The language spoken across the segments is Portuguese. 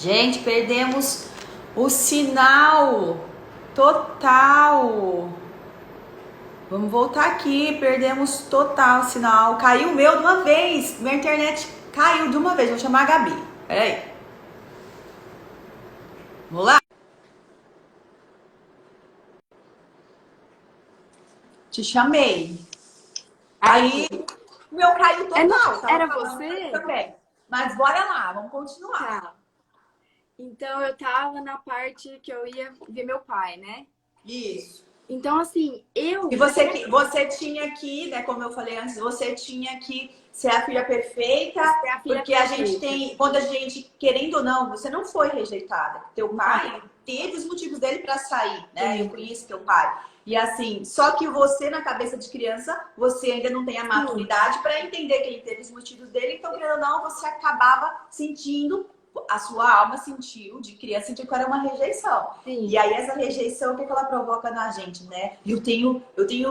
Gente, perdemos o sinal total. Vamos voltar aqui, perdemos total o sinal. Caiu o meu de uma vez. Minha internet caiu de uma vez. Vou chamar a Gabi. Peraí. Vamos lá? Te chamei. Aí, o meu caiu total. Era você? Também. Mas bora lá, vamos continuar. Tá. Então, eu tava na parte que eu ia ver meu pai, né? Isso. Então, assim, E você tinha que, né, como eu falei antes, você tinha que ser a filha perfeita, porque a gente tem, quando a gente, querendo ou não, você não foi rejeitada. Teu pai teve os motivos dele para sair, né? Eu conheço teu pai. E assim, só que você, na cabeça de criança, você ainda não tem a maturidade para entender que ele teve os motivos dele, então, querendo ou não, você acabava sentindo, a sua alma sentiu, de criança, sentiu que era uma rejeição. Sim. E aí essa rejeição, o que ela provoca na gente, né? Eu tenho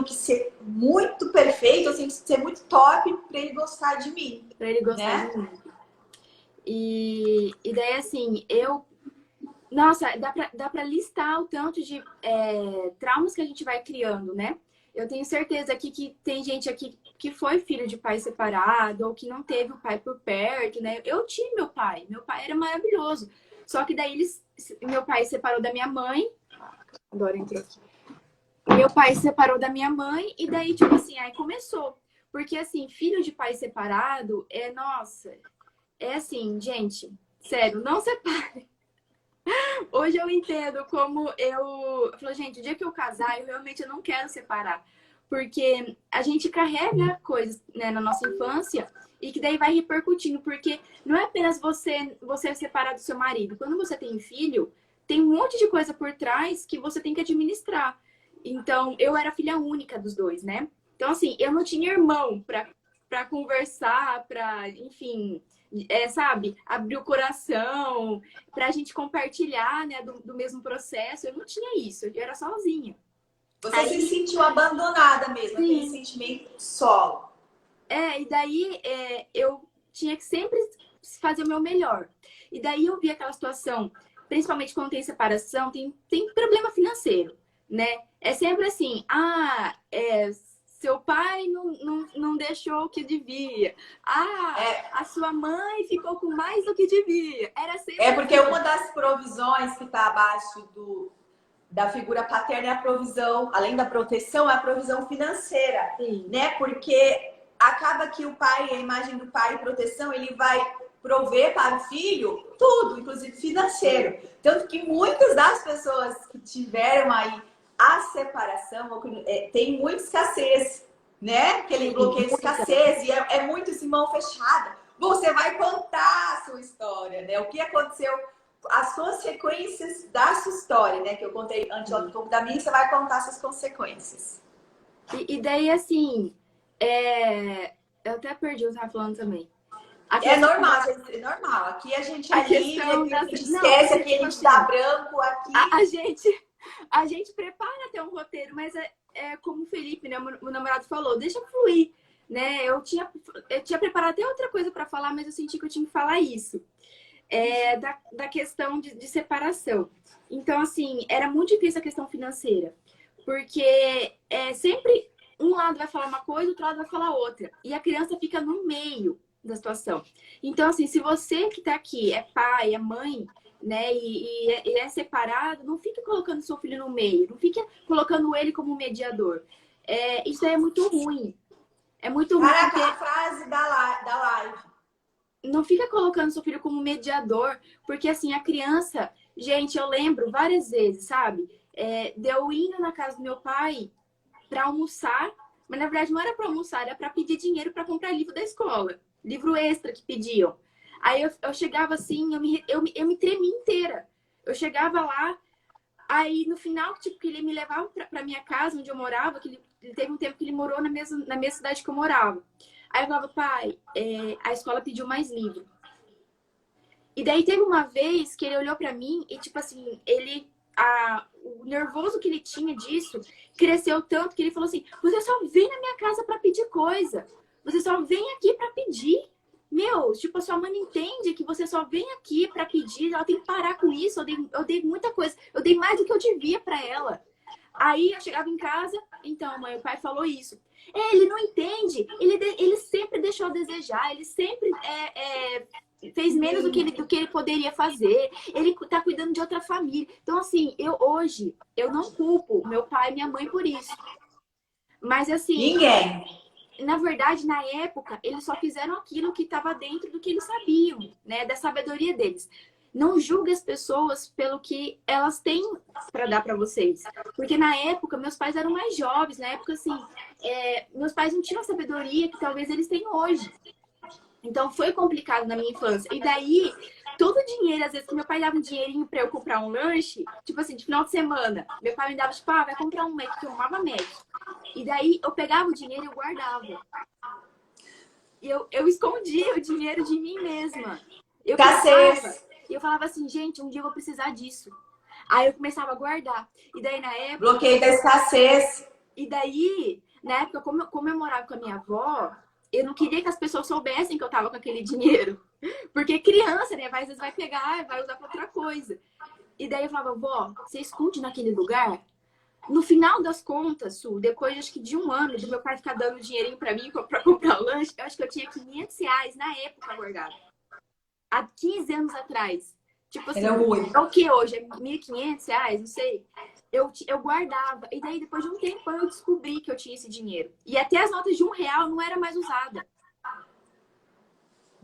que ser muito perfeito, eu tenho que ser muito top para ele gostar de mim. Pra ele gostar de mim. E daí, assim, Nossa, dá pra listar o tanto de traumas que a gente vai criando, né? Eu tenho certeza aqui que tem gente aqui que foi filho de pai separado ou que não teve o pai por perto, né? Eu tive meu pai era maravilhoso. Só que daí meu pai se separou da minha mãe. Agora entrou aqui. Meu pai se separou da minha mãe e daí, tipo assim, aí começou. Porque, assim, filho de pai separado nossa, é assim, gente, sério, não separe. Hoje eu entendo como eu falo, gente, o dia que eu casar, eu realmente não quero separar. Porque a gente carrega coisas, né, na nossa infância e que daí vai repercutindo. Porque não é apenas você separar do seu marido. Quando você tem filho, tem um monte de coisa por trás que você tem que administrar. Então, eu era filha única dos dois, né? Então, assim, eu não tinha irmão pra conversar, enfim, sabe, abrir o coração, pra gente compartilhar, né, do mesmo processo. Eu não tinha isso, eu era sozinha. Você se sentiu abandonada mesmo, aquele sentimento solo. E daí eu tinha que sempre fazer o meu melhor. E daí eu vi aquela situação, principalmente quando tem separação, tem problema financeiro, né? É sempre assim, seu pai não deixou o que devia. A sua mãe ficou com mais do que devia. Era sempre porque uma das provisões que está abaixo da figura paterna é a provisão, além da proteção, é a provisão financeira. Sim. Né? Porque acaba que o pai, a imagem do pai e proteção, ele vai prover para o filho tudo, inclusive financeiro. Tanto que muitas das pessoas que tiveram aí a separação, tem muita escassez, né? Aquele bloqueio de escassez, e é muito esse mão fechada. Você vai contar a sua história, né? O que aconteceu, as consequências da sua história, né? Que eu contei antes um pouco da minha, você vai contar suas consequências. E daí, assim, eu até perdi o que eu estava falando também. É normal, gente, é normal. Aqui a gente alivia, aqui a gente esquece, aqui a gente dá branco, aqui... A gente prepara até um roteiro, mas como o Felipe, né, o namorado falou, deixa fluir, né? Eu tinha preparado até outra coisa para falar, mas eu senti que eu tinha que falar isso. Da questão de separação. Então, assim, era muito difícil a questão financeira, porque sempre um lado vai falar uma coisa, o outro lado vai falar outra. E a criança fica no meio da situação. Então, assim, se você que tá aqui é pai, é mãe, né, e é separado, não fique colocando seu filho no meio, não fique colocando ele como mediador. Isso é muito ruim. É muito ruim. Caraca, a frase da live. Não fica colocando seu filho como mediador, porque assim, a criança... Gente, eu lembro várias vezes, sabe? De eu indo na casa do meu pai para almoçar, mas na verdade não era para almoçar, era para pedir dinheiro para comprar livro da escola. Livro extra que pediam. Aí eu chegava assim, eu me tremia inteira. Eu chegava lá, aí no final, tipo, que ele me levava pra minha casa, onde eu morava, que ele teve um tempo que ele morou na mesma cidade que eu morava. Aí eu falava, pai, a escola pediu mais livro. E daí teve uma vez que ele olhou pra mim e, tipo assim, o nervoso que ele tinha disso cresceu tanto que ele falou assim, você só vem na minha casa pra pedir coisa. Você só vem aqui pra pedir. Meu, tipo, a sua mãe não entende que você só vem aqui pra pedir, ela tem que parar com isso. Eu dei muita coisa, eu dei mais do que eu devia pra ela. Aí eu chegava em casa, então, mãe, o pai falou isso. Ele não entende, ele sempre deixou a desejar, ele sempre fez menos do que ele poderia fazer. Ele tá cuidando de outra família. Então, assim, hoje, eu não culpo meu pai e minha mãe por isso. Mas, assim, Ninguém. na verdade, na época, eles só fizeram aquilo que estava dentro do que eles sabiam, né? Da sabedoria deles. Não julgue as pessoas pelo que elas têm para dar para vocês. Porque na época, meus pais eram mais jovens. Na época, assim, meus pais não tinham a sabedoria que talvez eles têm hoje. Então, foi complicado na minha infância. E daí, todo o dinheiro, às vezes, que meu pai dava um dinheirinho para eu comprar um lanche, tipo assim, de final de semana, meu pai me dava, tipo, vai comprar um Mac, porque eu amava Mac. E daí, eu pegava o dinheiro e eu guardava. E eu escondia o dinheiro de mim mesma. Eu falava assim, gente, um dia eu vou precisar disso. Aí eu começava a guardar. E daí, na época... Bloqueio da escassez. E daí, na época, como eu morava com a minha avó, eu não queria que as pessoas soubessem que eu tava com aquele dinheiro. Porque criança, né? Às vezes vai pegar, vai usar pra outra coisa. E daí eu falava, vó, você esconde naquele lugar? No final das contas, Su, depois acho que de um ano do meu pai ficar dando dinheirinho pra mim pra comprar lanche, eu acho que eu tinha R$ 500 na época guardado. Há 15 anos atrás. Tipo assim, é o que hoje? É R$ 1.500? Não sei. Eu guardava. E daí, depois de um tempo, eu descobri que eu tinha esse dinheiro. E até as notas de R$ 1 não era mais usada.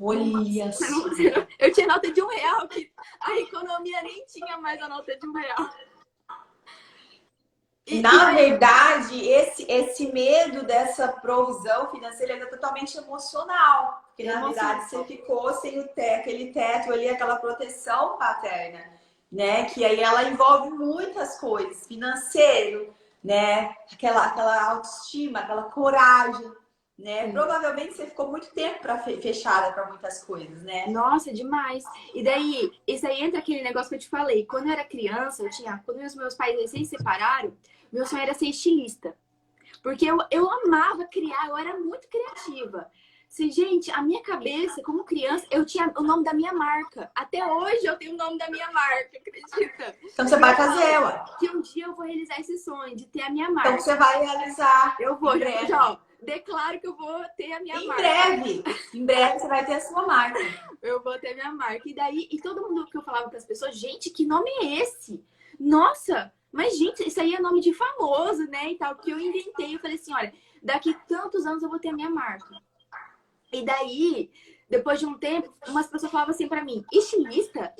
Olha só. Eu tinha nota de R$ 1, que a economia nem tinha mais a nota de R$ 1. Na verdade, esse medo dessa provisão financeira é totalmente emocional. Porque, na verdade, você ficou sem aquele teto ali, aquela proteção paterna, né? Que aí ela envolve muitas coisas. Financeiro, né? Aquela autoestima, aquela coragem, né? Sim. Provavelmente você ficou muito tempo fechada para muitas coisas, né? Nossa, demais. E daí, isso aí entra aquele negócio que eu te falei. Quando eu era criança, quando os meus pais recém se separaram, meu sonho era ser estilista. Porque eu amava criar, eu era muito criativa. Assim, gente, a minha cabeça, como criança, eu tinha o nome da minha marca. Até hoje eu tenho o nome da minha marca, acredita? Então você vai fazer, ué. Que um dia eu vou realizar esse sonho de ter a minha marca. Então você vai realizar. Eu vou, já, declaro que eu vou ter a minha marca. Em breve você vai ter a sua marca. Eu vou ter a minha marca. E daí, todo mundo que eu falava para as pessoas, gente, que nome é esse? Nossa, mas gente, isso aí é nome de famoso, né? E tal, que eu inventei. Eu falei assim, olha, daqui tantos anos eu vou ter a minha marca. E daí, depois de um tempo, umas pessoas falavam assim pra mim, estilista,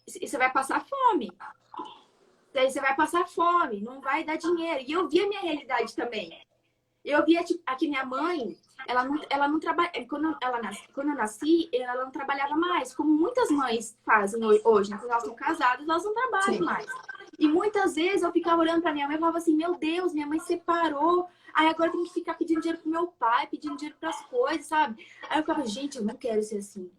você vai passar fome. Daí você vai passar fome, não vai dar dinheiro. E eu via a minha realidade também. Eu via, tipo, aqui minha mãe, ela não trabalha. Quando eu nasci, ela não trabalhava mais, como muitas mães fazem hoje, né? Quando elas estão casadas, elas não trabalham Sim. mais. E muitas vezes eu ficava olhando pra minha mãe e falava assim, meu Deus, minha mãe separou. Aí agora tem que ficar pedindo dinheiro pro meu pai, pedindo dinheiro pras coisas, sabe? Aí eu ficava, gente, eu não quero ser assim.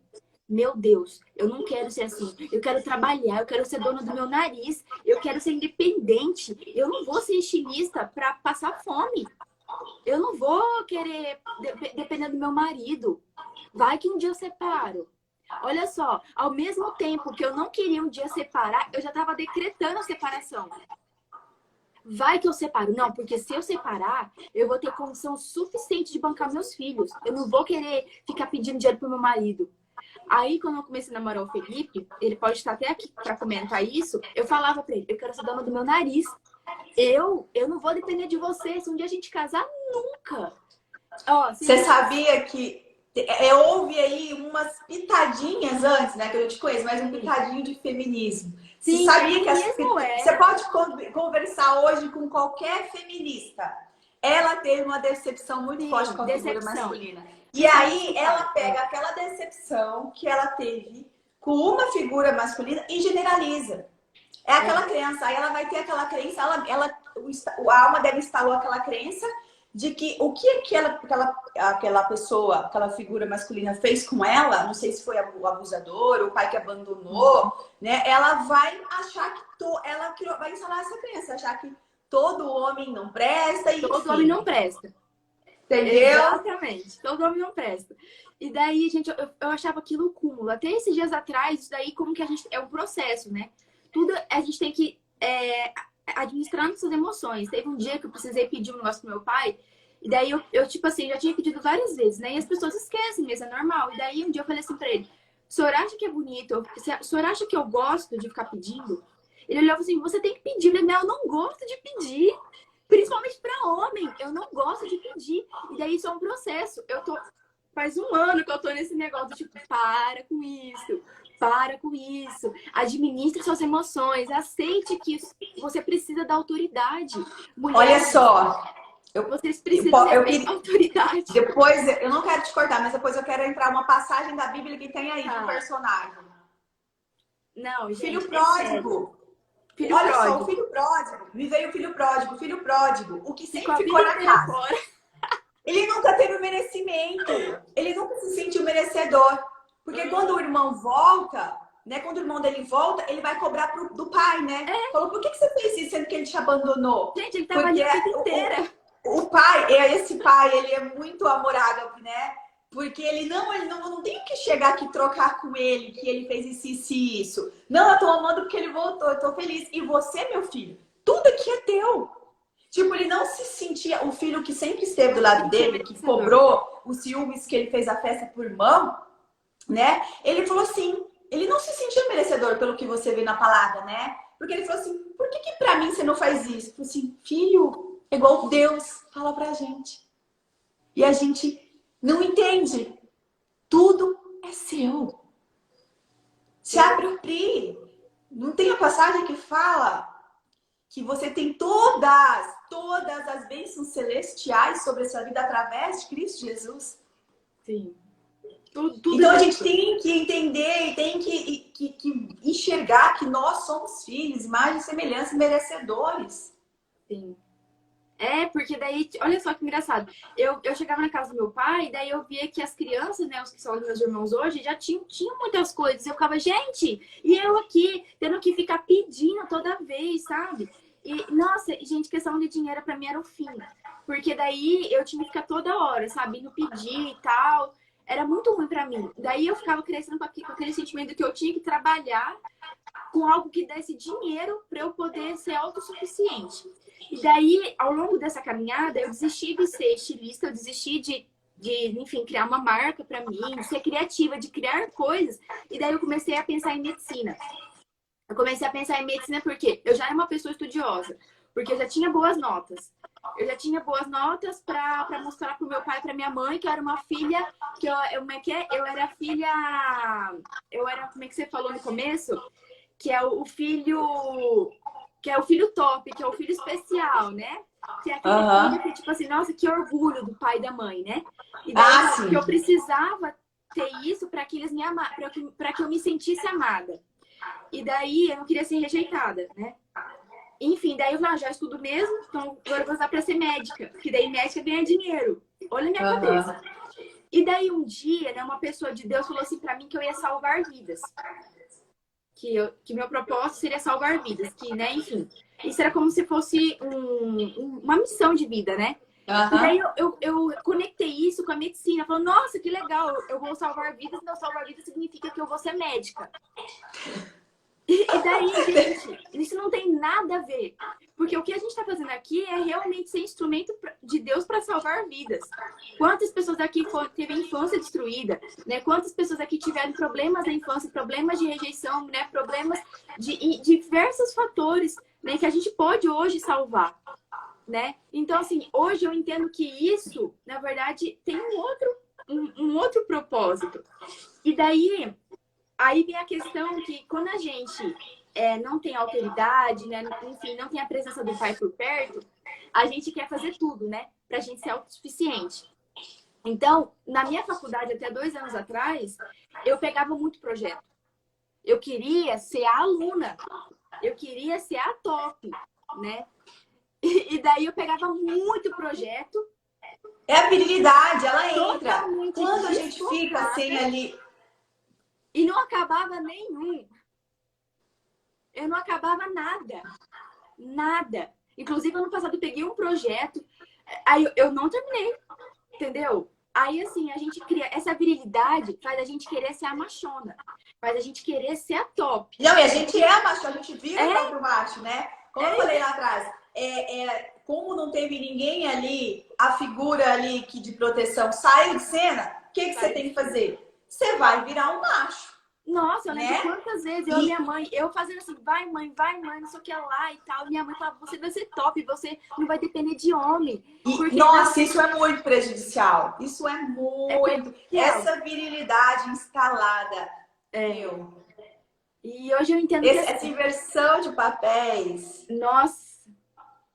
Meu Deus, eu não quero ser assim. Eu quero trabalhar, eu quero ser dona do meu nariz, eu quero ser independente. Eu não vou ser estilista pra passar fome. Eu não vou querer depender do meu marido. Vai que um dia eu separo. Olha só, ao mesmo tempo que eu não queria um dia separar, eu já estava decretando a separação. Vai que eu separo. Não, porque se eu separar, eu vou ter condição suficiente de bancar meus filhos. Eu não vou querer ficar pedindo dinheiro pro meu marido. Aí, quando eu comecei a namorar o Felipe, ele pode estar até aqui para comentar isso, eu falava para ele, eu quero ser dona do meu nariz. Eu não vou depender de você. Se um dia a gente casar, nunca. Ó, você sabia que houve aí umas pitadinhas antes, né? Que eu te conheço, mas um pitadinho de feminismo. Sim, você sabia que você pode conversar hoje com qualquer feminista. Ela teve uma decepção muito forte com a figura masculina. E aí ela pega aquela decepção que ela teve com uma figura masculina e generaliza. É aquela crença, aí ela vai ter aquela crença, a alma dela instalou aquela crença de que o que aquela pessoa, aquela figura masculina fez com ela, não sei se foi o abusador, o pai que abandonou, né? Ela vai achar que vai instalar essa crença, achar que todo homem não presta e todo homem não presta. Entendeu? Exatamente. Todo homem não presta. E daí, gente, eu achava aquilo o cúmulo. Até esses dias atrás, isso daí como que a gente... É um processo, né? Tudo a gente tem que administrar nossas emoções. Teve um dia que eu precisei pedir um negócio pro meu pai. E daí eu tipo assim, já tinha pedido várias vezes, né? E as pessoas esquecem mesmo, é normal. E daí um dia eu falei assim pra ele: o senhor acha que é bonito? O senhor acha que eu gosto de ficar pedindo? Ele olhou assim: você tem que pedir. Eu falei: não, eu não gosto de pedir. Principalmente pra homem, eu não gosto de pedir. E daí isso é um processo. Faz um ano que eu tô nesse negócio, tipo, para com isso. Para com isso. Administre suas emoções. Aceite que você precisa da autoridade. Olha Mulheres, só, vocês precisam eu ter queria. autoridade. Depois, eu não quero te cortar, mas depois eu quero entrar uma passagem da Bíblia que tem aí de um personagem. Não, gente, Filho pródigo. Filho Olha só, pródigo. o filho pródigo. Me veio o filho pródigo, o que Ficou sempre a ficou vida na inteira casa. fora. Ele nunca teve o merecimento. Ele nunca se sentiu merecedor. Porque quando o irmão volta, né? Quando o irmão dele volta, ele vai cobrar do pai, né? Falou, por que você fez isso sendo que ele te abandonou? Gente, ele tava ali a vida inteira. O pai, esse pai, ele é muito amor ágape, né? Porque ele não tem que chegar aqui e trocar com ele, que ele fez isso e isso. Não, eu tô amando porque ele voltou, eu tô feliz. E você, meu filho, tudo aqui é teu. Tipo, ele não se sentia o filho que sempre esteve do lado dele, que cobrou os ciúmes que ele fez a festa pro irmão, né? Ele falou assim, ele não se sentia merecedor pelo que você vê na palavra, né? Porque ele falou assim, por que pra mim você não faz isso? Ele falou assim, filho, é igual Deus fala pra gente. E a gente não entende. Tudo é seu. Se aproprie. Não tem a passagem que fala que você tem todas as bênçãos celestiais sobre a sua vida através de Cristo Jesus? Sim. Tudo então a gente tem que entender e tem que enxergar que nós somos filhos, imagem e semelhança, merecedores. Sim. Porque daí, olha só que engraçado. Eu chegava na casa do meu pai, daí eu via que as crianças, né, os que são os meus irmãos hoje, já tinham muitas coisas. Eu ficava, gente, e eu aqui, tendo que ficar pedindo toda vez, sabe? E, nossa, gente, questão de dinheiro pra mim era o fim. Porque daí eu tinha que ficar toda hora, sabe? Indo pedir e tal. Era muito ruim pra mim. Daí eu ficava crescendo com aquele sentimento que eu tinha que trabalhar com algo que desse dinheiro para eu poder ser autossuficiente. E daí, ao longo dessa caminhada, eu desisti de ser estilista, eu desisti de enfim, criar uma marca para mim, de ser criativa, de criar coisas. E daí eu comecei a pensar em medicina. Eu comecei a pensar em medicina porque eu já era uma pessoa estudiosa, porque eu já tinha boas notas. Eu já tinha boas notas para mostrar pro meu pai e pra minha mãe que eu era uma filha, como é que é? Eu era filha, como é que você falou no começo? Que é o filho top, que é o filho especial, né? Que é aquele filho que, tipo assim, nossa, que orgulho do pai e da mãe, né? E daí que eu precisava ter isso para que eles me amassem, para que eu me sentisse amada. E daí eu não queria ser rejeitada, né? Enfim, daí eu falei, já estudo mesmo, então agora eu vou usar para ser médica, porque daí médica ganha dinheiro. Olha a minha cabeça. E daí um dia, né, uma pessoa de Deus falou assim para mim que eu ia salvar vidas. Que meu propósito seria salvar vidas, que, né, enfim, isso era como se fosse uma missão de vida, né? E daí eu conectei isso com a medicina, falando, nossa, que legal, eu vou salvar vidas, então salvar vidas significa que eu vou ser médica. E daí, gente, isso não tem nada a ver. Porque o que a gente está fazendo aqui é realmente ser instrumento de Deus para salvar vidas. Quantas pessoas aqui teve a infância destruída, né? Quantas pessoas aqui tiveram problemas na infância, problemas de rejeição, né? Problemas de diversos fatores, né? Que a gente pode hoje salvar, né? Então, assim, hoje eu entendo que isso, na verdade, tem um outro propósito. E daí... Aí vem a questão que quando a gente não tem autoridade, né? Enfim, não tem a presença do pai por perto, a gente quer fazer tudo, né? Pra gente ser autossuficiente. Então, na minha faculdade, até 2 anos atrás, eu pegava muito projeto. Eu queria ser a aluna. Eu queria ser a top, né? E daí eu pegava muito projeto. É a virilidade, ela entra. Quando a gente desfocada, fica assim ali... E não acabava nenhum. Eu não acabava nada. Nada. Inclusive, ano passado eu peguei um projeto. Aí eu não terminei. entendeu? Aí, assim, a gente cria... Essa virilidade faz a gente querer ser a machona. Faz a gente querer ser a top. Não, e a gente é macho, a gente vira o É, próprio macho, né? Como eu falei lá atrás, como não teve ninguém ali, a figura ali que de proteção saiu de cena, o que você tem que fazer? Você vai virar um macho, nossa, eu lembro né? quantas vezes eu e minha mãe, eu fazendo assim, vai mãe, não sei o que lá e tal. Minha mãe falava, você vai ser top, você não vai depender de homem. Porque Nossa, isso é muito prejudicial. Isso é é muito. prejudicial. Essa virilidade instalada, meu. E hoje eu entendo que Essa inversão de papéis. nossa,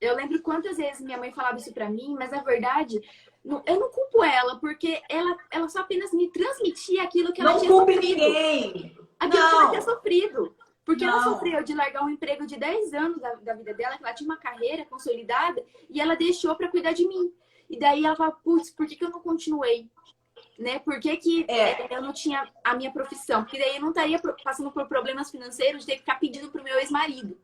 eu lembro quantas vezes minha mãe falava isso pra mim, mas na verdade, eu não culpo ela, porque ela só apenas me transmitia aquilo que ela Não tinha culpe sofrido. ninguém. Aquilo que ela tinha Não. sofrido. Porque ela Não. sofreu de largar um emprego de 10 anos da vida dela, que ela tinha uma carreira consolidada, e ela deixou pra cuidar de mim. E daí ela fala, putz, por que eu não continuei? Né? Por que eu não tinha a minha profissão? Porque daí eu não estaria passando por problemas financeiros de ter que ficar pedindo pro meu ex-marido.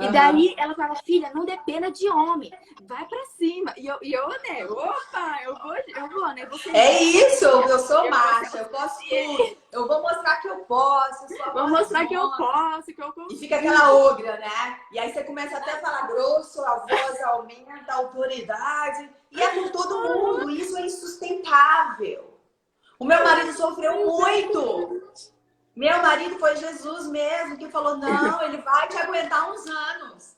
E daí ela fala, filha, não dependa de homem, vai pra cima. E eu né, opa, eu vou, né? Você É isso, eu sou eu macha, eu posso tudo. Eu vou mostrar que eu posso, eu sou a vou mostrar que eu vozona. posso, que eu consigo. E fica aquela ogra, né? E aí você começa até a falar grosso, a voz aumenta, a autoridade. E é com todo mundo, isso é insustentável. O meu marido sofreu muito. Meu marido foi Jesus mesmo, que falou, não, ele vai te aguentar uns anos.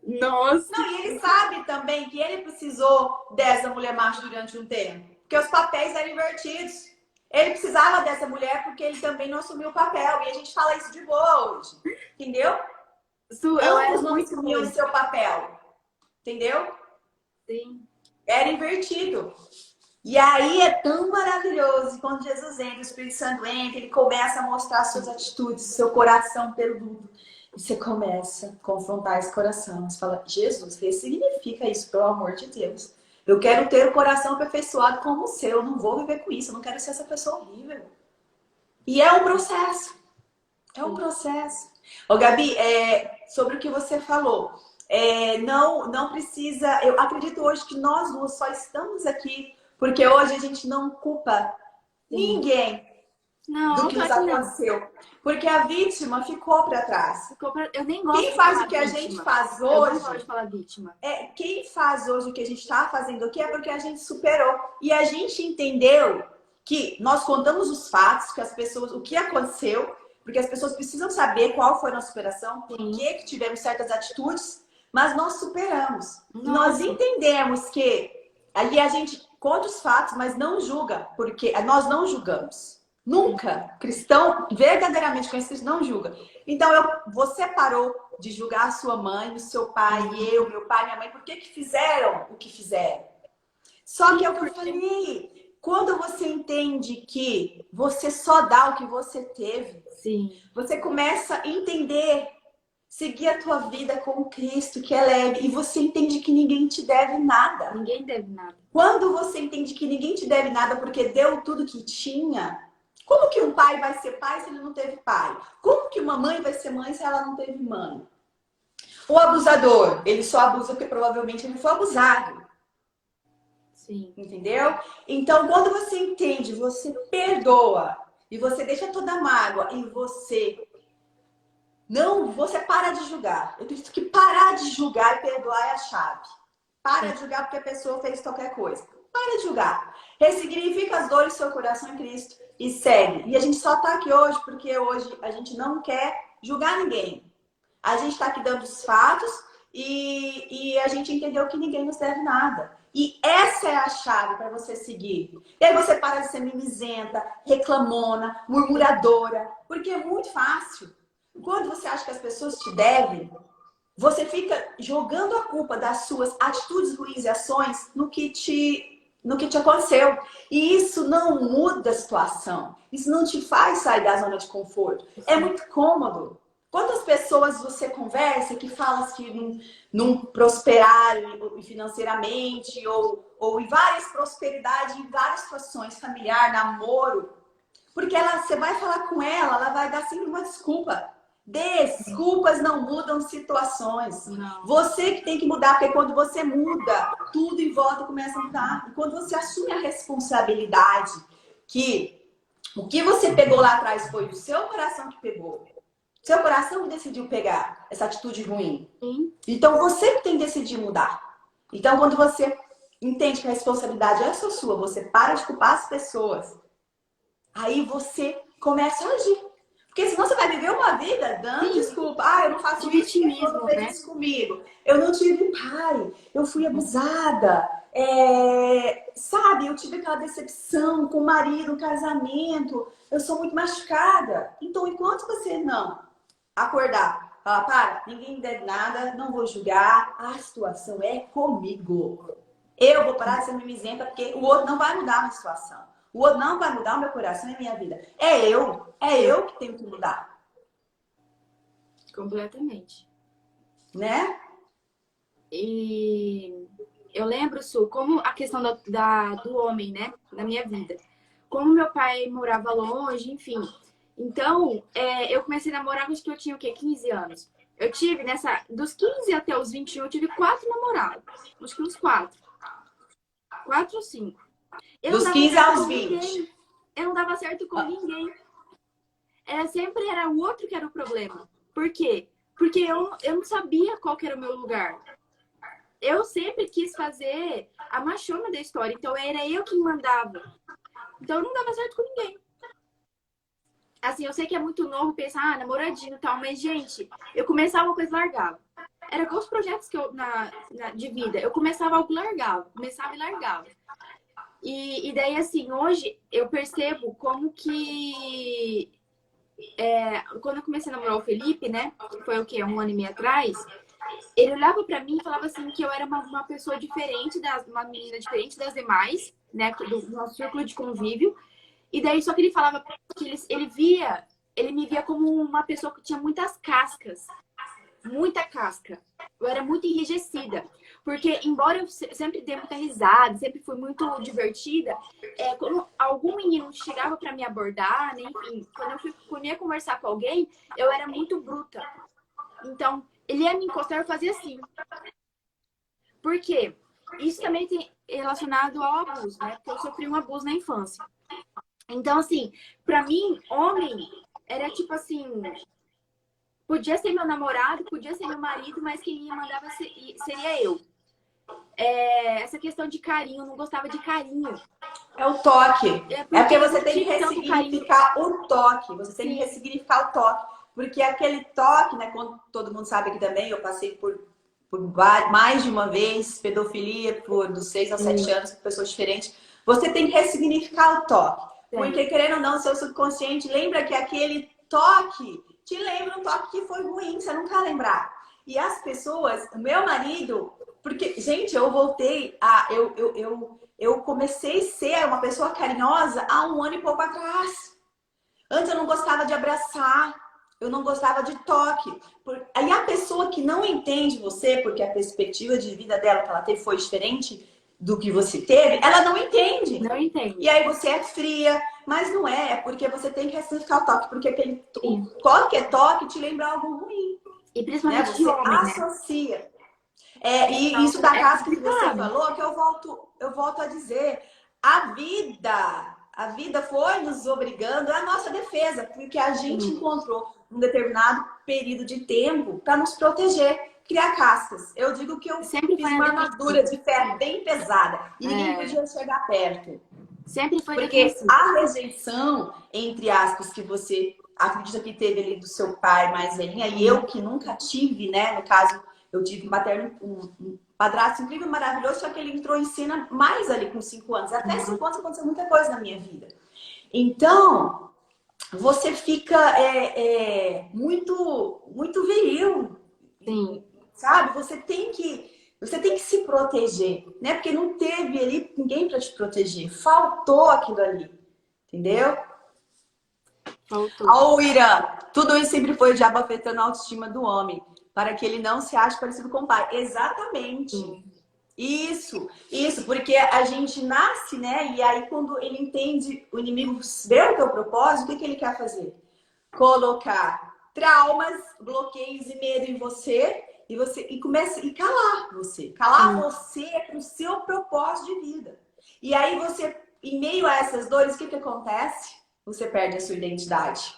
Nossa. Não, e ele sabe também que ele precisou dessa mulher macho durante um tempo. Porque os papéis eram invertidos. Ele precisava dessa mulher porque ele também não assumiu o papel. E a gente fala isso de boa hoje. Entendeu? Su, eu era Ambos não muito assumiam o seu papel. Entendeu? Sim. Era invertido. E aí é tão maravilhoso quando Jesus entra, o Espírito Santo entra, ele começa a mostrar suas atitudes, seu coração peludo. E você começa a confrontar esse coração. Você fala, Jesus, ressignifica isso, pelo amor de Deus. Eu quero ter o coração aperfeiçoado como o seu. Eu não vou viver com isso. Eu não quero ser essa pessoa horrível. E é um processo. É um processo. Ô, Gabi, sobre o que você falou. Não precisa... Eu acredito hoje que nós duas só estamos aqui porque hoje a gente não culpa ninguém do que nos aconteceu. Porque a vítima ficou para trás. Eu nem gosto Quem faz o que a gente faz hoje... Eu não gosto de falar vítima. Quem faz hoje o que a gente está fazendo aqui é porque a gente superou. E a gente entendeu que nós contamos os fatos, que as pessoas, o que aconteceu, porque as pessoas precisam saber qual foi a nossa superação, por que tivemos certas atitudes, mas nós superamos. E nós entendemos que ali a gente conta os fatos, mas não julga, porque nós não julgamos. Nunca. Cristão, verdadeiramente conhecido, não julga. Então, você parou de julgar a sua mãe, o seu pai, meu pai, minha mãe, por que fizeram o que fizeram? Só que é o que eu falei. Quando você entende que você só dá o que você teve, sim, você começa a entender, seguir a tua vida com Cristo, que é leve, e você entende que ninguém te deve nada. Ninguém deve nada. Quando você entende que ninguém te deve nada porque deu tudo que tinha, como que um pai vai ser pai se ele não teve pai? Como que uma mãe vai ser mãe se ela não teve mãe? O abusador, ele só abusa porque provavelmente ele foi abusado. Sim. Entendeu? Então, quando você entende, você perdoa e você deixa toda a mágoa e você para de julgar. Eu acredito que parar de julgar e perdoar é a chave. Para de julgar porque a pessoa fez qualquer coisa. Para de julgar. Ressignifica as dores do seu coração em Cristo e segue. E a gente só tá aqui hoje porque hoje a gente não quer julgar ninguém. A gente tá aqui dando os fatos e a gente entendeu que ninguém nos deve nada. E essa é a chave para você seguir. E aí você para de ser mimizenta, reclamona, murmuradora. Porque é muito fácil. Quando você acha que as pessoas te devem, você fica jogando a culpa das suas atitudes ruins e ações no que te aconteceu. E isso não muda a situação. Isso não te faz sair da zona de conforto. É muito cômodo. Quantas pessoas você conversa que falam que não prosperaram financeiramente ou em várias prosperidades, em várias situações, familiar, namoro, porque você vai falar com ela vai dar sempre uma desculpa. Desculpas não mudam situações. Não. Você que tem que mudar, porque quando você muda, tudo em volta começa a mudar. E quando você assume a responsabilidade que o que você pegou lá atrás foi o seu coração que pegou. Seu coração que decidiu pegar essa atitude ruim. Sim. Então você que tem que decidir mudar. Então quando você entende que a responsabilidade é só sua, você para de culpar as pessoas. Aí você começa a agir. Porque senão você vai viver uma vida dando desculpa. Ah, eu não faço De isso, porque vitimismo, fez né? isso comigo. Eu não tive pai, eu fui abusada. Sabe, eu tive aquela decepção com o marido, um casamento. Eu sou muito machucada. Então, enquanto você não acordar, falar, para, ninguém me deve nada, não vou julgar, a situação é comigo. Eu vou parar de ser mimizenta porque o outro não vai mudar a minha situação. O outro não vai mudar o meu coração e a minha vida. É eu que tenho que mudar. Completamente. Né? E eu lembro, Su, como a questão do homem, né? Na minha vida. Como meu pai morava longe, enfim. Então, eu comecei a namorar, acho que eu tinha o quê? 15 anos. Eu tive dos 15 até os 21, eu tive 4 namorados. Acho que uns 4. 4 ou 5. Eu Dos não dava 15 certo aos com 20. ninguém. Eu não dava certo com ninguém. Sempre era o outro que era o problema. Por quê? Porque eu não sabia qual que era o meu lugar. Eu sempre quis fazer a machona da história. Então, era eu que mandava. Então, eu não dava certo com ninguém. Assim, eu sei que é muito novo pensar, namoradinho e tal. Mas, gente, eu começava uma coisa e largava. Era igual os projetos que eu, de vida. Eu começava algo e largava. Começava e largava. E daí, assim, hoje eu percebo como que... quando eu comecei a namorar o Felipe, né? Que foi o quê? 1 ano e meio atrás. Ele olhava pra mim e falava assim que eu era uma pessoa diferente, uma menina diferente das demais, né? Do nosso círculo de convívio. E daí, só que ele falava que ele me via como uma pessoa que tinha muitas cascas. Muita casca. Eu era muito enrijecida. Porque, embora eu sempre dê muita risada, sempre fui muito divertida, quando algum menino chegava pra me abordar, né, enfim, quando eu ia conversar com alguém, eu era muito bruta. Então, ele ia me encostar e eu fazia assim. Por quê? Isso também tem relacionado ao abuso, né? Porque eu sofri um abuso na infância. Então, assim, pra mim, homem era tipo assim... Podia ser meu namorado, podia ser meu marido, mas quem me mandava seria eu. Essa questão de carinho, eu não gostava de carinho. É o toque. Porque Eu você não tem que tive tanto carinho. ressignificar o toque. Você tem Sim. que ressignificar o toque. Porque aquele toque, né? Quando todo mundo sabe aqui também, eu passei por mais de uma vez pedofilia, dos 6 aos 7 anos, com pessoas diferentes. Você tem que ressignificar o toque. Porque, querendo ou não, o seu subconsciente lembra que aquele toque te lembra um toque que foi ruim, você não quer lembrar. E as pessoas, o meu marido, porque, gente, eu voltei a. Eu comecei a ser uma pessoa carinhosa há 1 ano e pouco atrás. Antes eu não gostava de abraçar, eu não gostava de toque. Aí a pessoa que não entende você, porque a perspectiva de vida dela que ela teve foi diferente do que você teve, ela não entende. Não entende. E aí você é fria, mas não é porque você tem que ressignificar o toque, porque qualquer toque te lembra algo ruim. E principalmente né? de Você homem, associa. né? E Então, isso da casca que você complicado. falou, que eu volto a dizer, a vida foi nos obrigando à nossa defesa, porque a gente encontrou um determinado período de tempo para nos proteger, criar cascas. Eu digo que eu Sempre fiz foi uma na armadura de ferro bem pesada e ninguém É. podia chegar perto. Sempre foi Porque defensivo. a rejeição, entre aspas, que você acredita que teve ali do seu pai mais velhinha, e eu que nunca tive, né? No caso, eu tive um padrasto incrível, maravilhoso, só que ele entrou em cena mais ali com 5 anos. Até 5 anos aconteceu muita coisa na minha vida. Então, você fica muito viril. Sim. Sabe? Você tem que se proteger, né? Porque não teve ali ninguém para te proteger. Faltou aquilo ali. Entendeu? Faltou. Ó, Irã, tudo isso sempre foi o diabo afetando a autoestima do homem, para que ele não se ache parecido com o pai. Exatamente. Isso, porque a gente nasce, né? E aí quando ele entende, o inimigo vê o teu propósito, o que ele quer fazer? Colocar traumas, bloqueios e medo em você e começa a calar você para o seu propósito de vida. E aí você, em meio a essas dores, o que acontece? Você perde a sua identidade.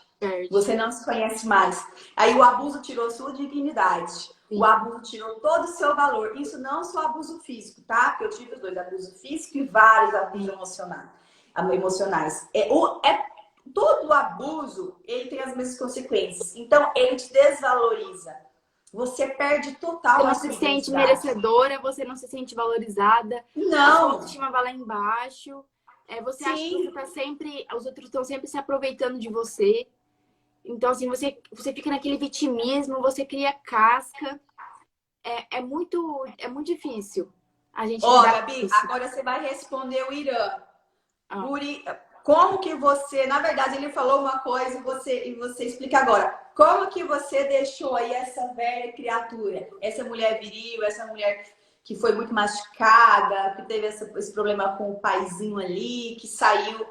Você não se conhece mais. Aí o abuso tirou sua dignidade. Sim. O abuso tirou todo o seu valor. Isso não só abuso físico, tá? Porque eu tive os dois, abuso físico e vários abusos emocionais. Todo abuso, ele tem as mesmas consequências. Então, ele te desvaloriza. Você perde total a sua identidade. Você não se sente merecedora, você não se sente valorizada. Não. A sua autoestima vai lá embaixo. Você acha que você tá sempre... Os outros estão sempre se aproveitando de você. Então, assim, você fica naquele vitimismo, você cria casca. É muito difícil a gente Gabi, agora você vai responder o Irã. Como que você... Na verdade, ele falou uma coisa e você explica agora. Como que você deixou aí essa velha criatura? Essa mulher viril, essa mulher que foi muito machucada, que teve esse problema com o paizinho ali, que saiu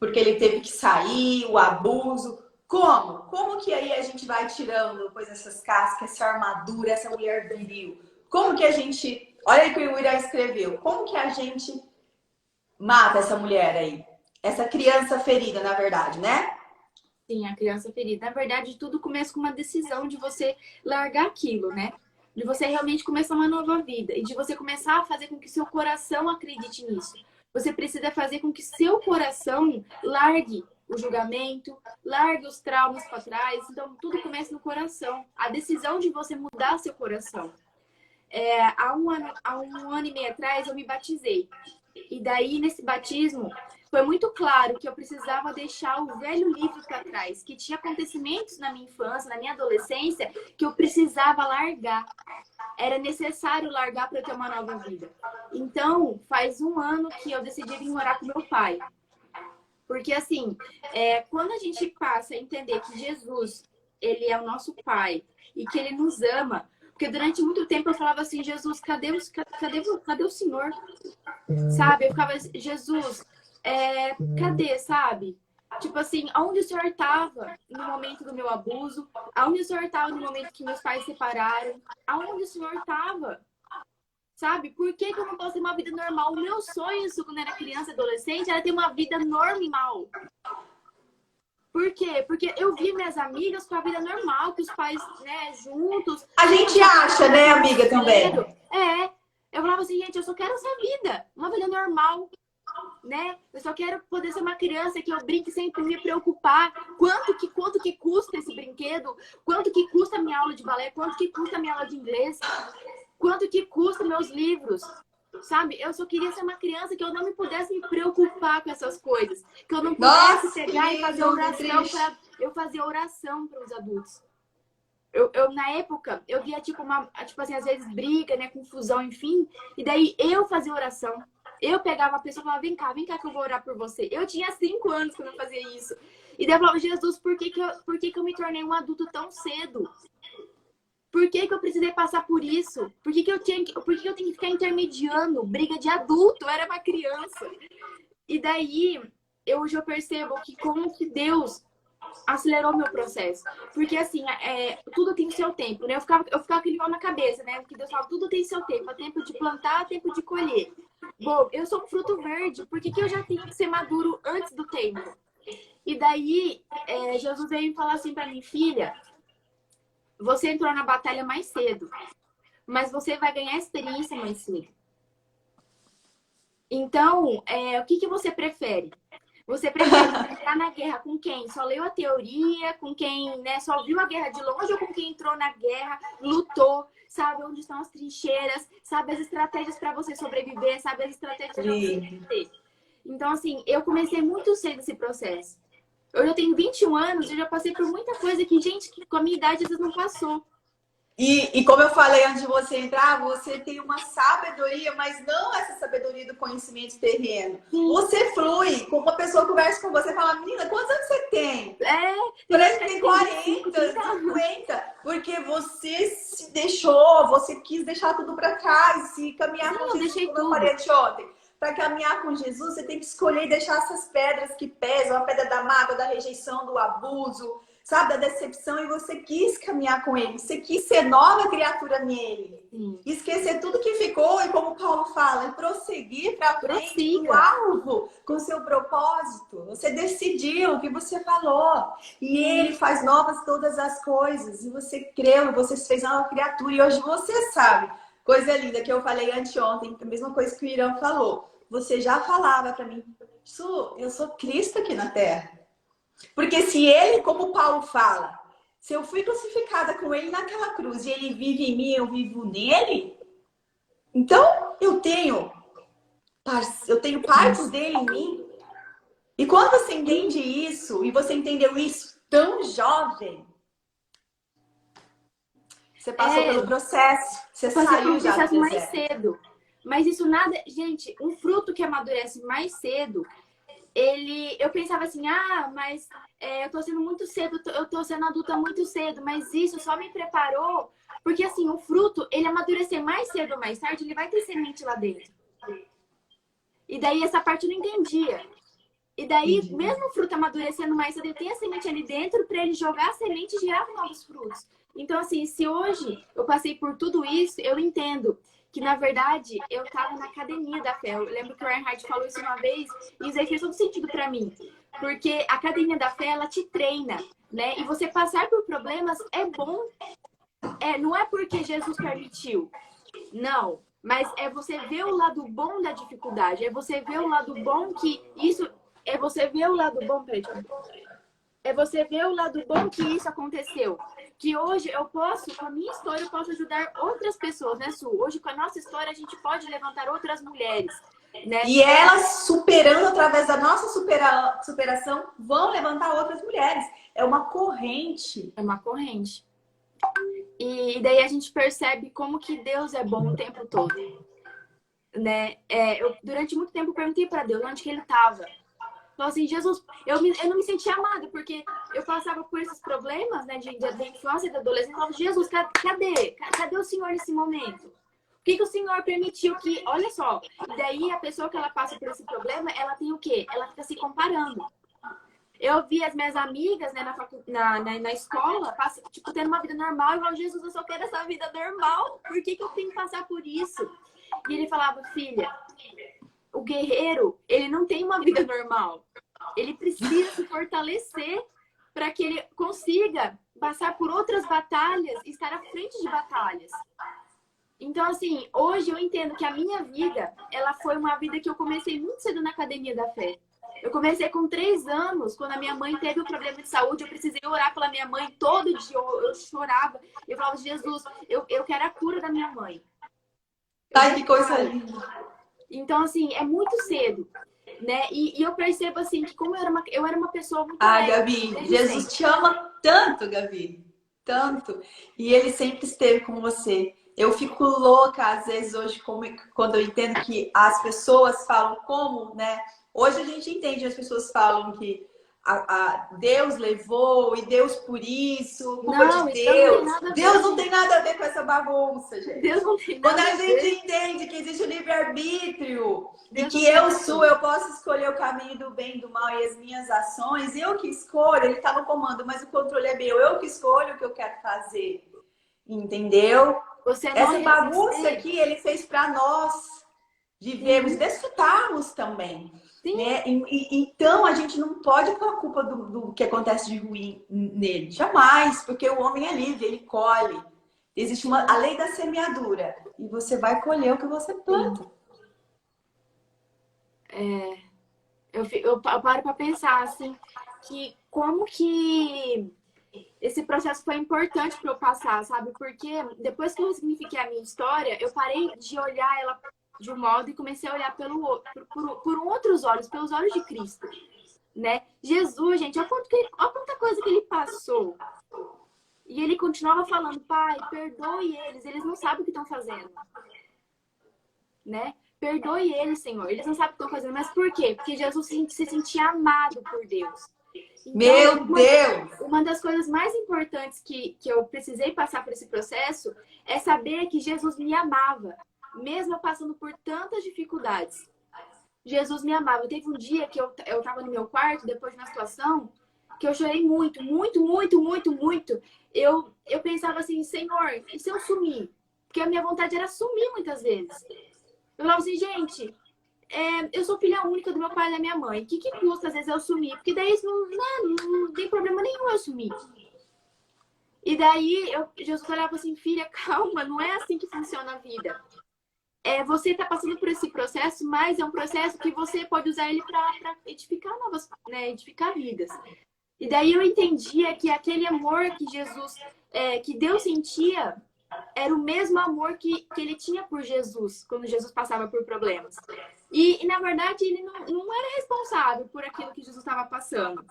porque ele teve que sair, o abuso... Como? Como que aí a gente vai tirando depois essas cascas, essa armadura, essa mulher viril? Como que a gente... Olha aí o que o Irã escreveu. Como que a gente mata essa mulher aí? Essa criança ferida, na verdade, né? Sim, a criança ferida. Na verdade, tudo começa com uma decisão de você largar aquilo, né? De você realmente começar uma nova vida. E de você começar a fazer com que seu coração acredite nisso. Você precisa fazer com que seu coração largue o julgamento, largue os traumas para trás. Então, tudo começa no coração. A decisão de você mudar seu coração. Há um ano e meio atrás, eu me batizei. E daí, nesse batismo, foi muito claro que eu precisava deixar o velho livro para trás. Que tinha acontecimentos na minha infância, na minha adolescência, que eu precisava largar. Era necessário largar para eu ter uma nova vida. Então, faz um ano que eu decidi vir morar com meu pai. Porque, assim, quando a gente passa a entender que Jesus, ele é o nosso Pai e que ele nos ama, porque durante muito tempo eu falava assim, Jesus, cadê o Senhor? Sabe? Eu ficava, Jesus, cadê, sabe? Tipo assim, aonde o Senhor estava no momento do meu abuso? Aonde o Senhor estava no momento que meus pais se separaram? Aonde o Senhor estava? Sabe? Por que eu não posso ter uma vida normal? O meu sonho, isso, quando era criança e adolescente, era ter uma vida normal. Por quê? Porque eu vi minhas amigas com a vida normal, que os pais, né, juntos. A gente acha, né, amiga, também? Eu falava assim, gente, eu só quero essa vida. Uma vida normal, né? Eu só quero poder ser uma criança que eu brinque sem me preocupar. Quanto que custa esse brinquedo? Quanto que custa a minha aula de balé? Quanto que custa a minha aula de inglês? Quanto que custa meus livros? Sabe? Eu só queria ser uma criança que eu não me pudesse me preocupar com essas coisas. Que eu não pudesse pegar e fazer oração eu fazia oração para os adultos. Eu, na época, eu via tipo assim, às vezes briga, né, confusão, enfim. E daí eu fazia oração. Eu pegava a pessoa e falava, vem cá que eu vou orar por você. Eu tinha 5 anos quando eu fazia isso. E daí eu falava, Jesus, por que eu me tornei um adulto tão cedo? Por que eu precisei passar por isso? Por que eu tenho que ficar intermediando briga de adulto? Eu era uma criança. E daí, hoje eu percebo que como que Deus acelerou meu processo. Porque assim, tudo tem o seu tempo, né? Eu ficava com aquele mal na cabeça, né? Porque Deus fala, tudo tem seu tempo. É tempo de plantar, é tempo de colher. Bom, eu sou um fruto verde. Por que eu já tenho que ser maduro antes do tempo? E daí, Jesus veio falar assim pra mim, filha, você entrou na batalha mais cedo, mas você vai ganhar experiência mais cedo. Então, o que você prefere? Você prefere entrar na guerra com quem só leu a teoria, com quem, né, só viu a guerra de longe, ou com quem entrou na guerra, lutou, sabe onde estão as trincheiras, sabe as estratégias para você sobreviver, sabe as estratégias para você vencer? Então, assim, eu comecei muito cedo esse processo. Eu tenho 21 anos e já passei por muita coisa que, gente, que com a minha idade às vezes não passou. E como eu falei antes de você entrar, você tem uma sabedoria, mas não essa sabedoria do conhecimento terreno. Sim. Você flui, com uma pessoa conversa com você e fala, menina, quantos anos você tem? Parece que tem 40, 50. Porque você se deixou, você quis deixar tudo para trás e caminhar com Jesus, como eu falei ontem. Para caminhar com Jesus, você tem que escolher e deixar essas pedras que pesam, a pedra da mágoa, da rejeição, do abuso, sabe, da decepção, e você quis caminhar com ele, você quis ser nova criatura nele. Sim. Esquecer tudo que ficou e, como Paulo fala, e prosseguir para frente com o alvo, com o seu propósito. Você decidiu o que você falou. E ele faz novas todas as coisas. E você creu, você se fez uma nova criatura. E hoje você sabe. Coisa linda que eu falei anteontem, a mesma coisa que o Irã falou. Você já falava para mim, Su, eu sou Cristo aqui na Terra. Porque se ele, como Paulo fala, se eu fui crucificada com ele naquela cruz e ele vive em mim, eu vivo nele, então eu tenho partes dele em mim. E quando você entende isso, e você entendeu isso tão jovem, você passou pelo processo, você saiu já do mais cedo. Mas isso nada... Gente, um fruto que amadurece mais cedo, eu pensava assim, mas eu tô sendo muito cedo, eu tô sendo adulta muito cedo, mas isso só me preparou, porque assim, o fruto, ele amadurecer mais cedo ou mais tarde, ele vai ter semente lá dentro. E daí essa parte eu não entendia. E daí, mesmo o fruto amadurecendo mais cedo, ele tem a semente ali dentro para ele jogar a semente e gerar novos frutos. Então, assim, se hoje eu passei por tudo isso, eu entendo que, na verdade, eu estava na academia da fé. Eu lembro que o Reinhard falou isso uma vez e isso aí fez todo sentido para mim. Porque a academia da fé, ela te treina, né? E você passar por problemas é bom. Não é porque Jesus permitiu. Não. Mas é você ver o lado bom da dificuldade. É você ver o lado bom que isso... É você ver o lado bom, é você ver o lado bom que isso aconteceu. Que hoje eu posso, com a minha história, eu posso ajudar outras pessoas, né, Su? Hoje, com a nossa história, a gente pode levantar outras mulheres, né? E elas, superando através da nossa superação, vão levantar outras mulheres. É uma corrente. É uma corrente. E daí a gente percebe como que Deus é bom o tempo todo, né? Eu, durante muito tempo, perguntei para Deus onde que ele estava. Então, assim, Jesus, eu não me sentia amada, porque eu passava por esses problemas, né, da infância e da adolescência. Eu falava, Jesus, cadê o Senhor nesse momento? Por que o Senhor permitiu que... Olha só, e daí a pessoa que ela passa por esse problema, ela tem o quê? Ela fica se comparando. Eu vi as minhas amigas, né, na escola, tipo, tendo uma vida normal, e eu falava, Jesus, eu só quero essa vida normal. Por que eu tenho que passar por isso? E ele falava, filha... O guerreiro, ele não tem uma vida normal. Ele precisa se fortalecer para que ele consiga passar por outras batalhas e estar à frente de batalhas. Então, assim, hoje eu entendo que a minha vida, ela foi uma vida que eu comecei muito cedo na academia da fé. Eu comecei com 3 anos, quando a minha mãe teve um problema de saúde, eu precisei orar pela minha mãe todo dia, eu chorava. Eu falava, Jesus, eu quero a cura da minha mãe. Ai, que coisa linda. Então, assim, é muito cedo, né? E eu percebo, assim, que como eu era uma pessoa muito... Gabi, Jesus te ama tanto, Gabi. Tanto. E ele sempre esteve com você. Eu fico louca, às vezes, hoje, quando eu entendo que as pessoas falam como, né? Hoje a gente entende, as pessoas falam que Deus levou e Deus por isso, culpa de Deus. Deus não tem nada a ver com essa bagunça, gente. Deus não tem nada Quando a gente entende que existe o livre-arbítrio e que eu posso escolher o caminho do bem e do mal e as minhas ações, eu que escolho, ele está no comando, mas o controle é meu, eu que escolho o que eu quero fazer. Entendeu? Essa bagunça aqui ele fez para nós vivermos, desfrutarmos também. Né? Então a gente não pode pôr a culpa do que acontece de ruim nele, jamais, porque o homem é livre, ele colhe. Existe a lei da semeadura e você vai colher o que você planta. Eu paro para pensar assim, que como que esse processo foi importante para eu passar, sabe? Porque depois que eu signifiquei a minha história, eu parei de olhar ela de um modo e comecei a olhar por outros olhos, pelos olhos de Cristo, né? Jesus, gente, olha quanta coisa que ele passou. E ele continuava falando, Pai, perdoe eles não sabem o que estão fazendo, né? Perdoe eles, Senhor, eles não sabem o que estão fazendo. Mas por quê? Porque Jesus se sentia amado por Deus. Então, meu Deus! Uma das coisas mais importantes que eu precisei passar por esse processo é saber que Jesus me amava. Mesmo eu passando por tantas dificuldades, Jesus me amava. Teve um dia que eu estava no meu quarto, depois de uma situação, que eu chorei muito, muito, muito, muito, muito, eu pensava assim, Senhor, e se eu sumir? Porque a minha vontade era sumir muitas vezes. Eu falava assim, gente, eu sou filha única do meu pai e da minha mãe. O que custa às vezes eu sumir? Porque daí não tem problema nenhum eu sumir. E daí Jesus olhava assim, filha, calma, não é assim que funciona a vida. Você está passando por esse processo, mas é um processo que você pode usar ele para edificar novas, né, edificar vidas. E daí eu entendia que aquele amor que Jesus, que Deus sentia, era o mesmo amor que ele tinha por Jesus, quando Jesus passava por problemas. E na verdade, ele não era responsável por aquilo que Jesus estava passando,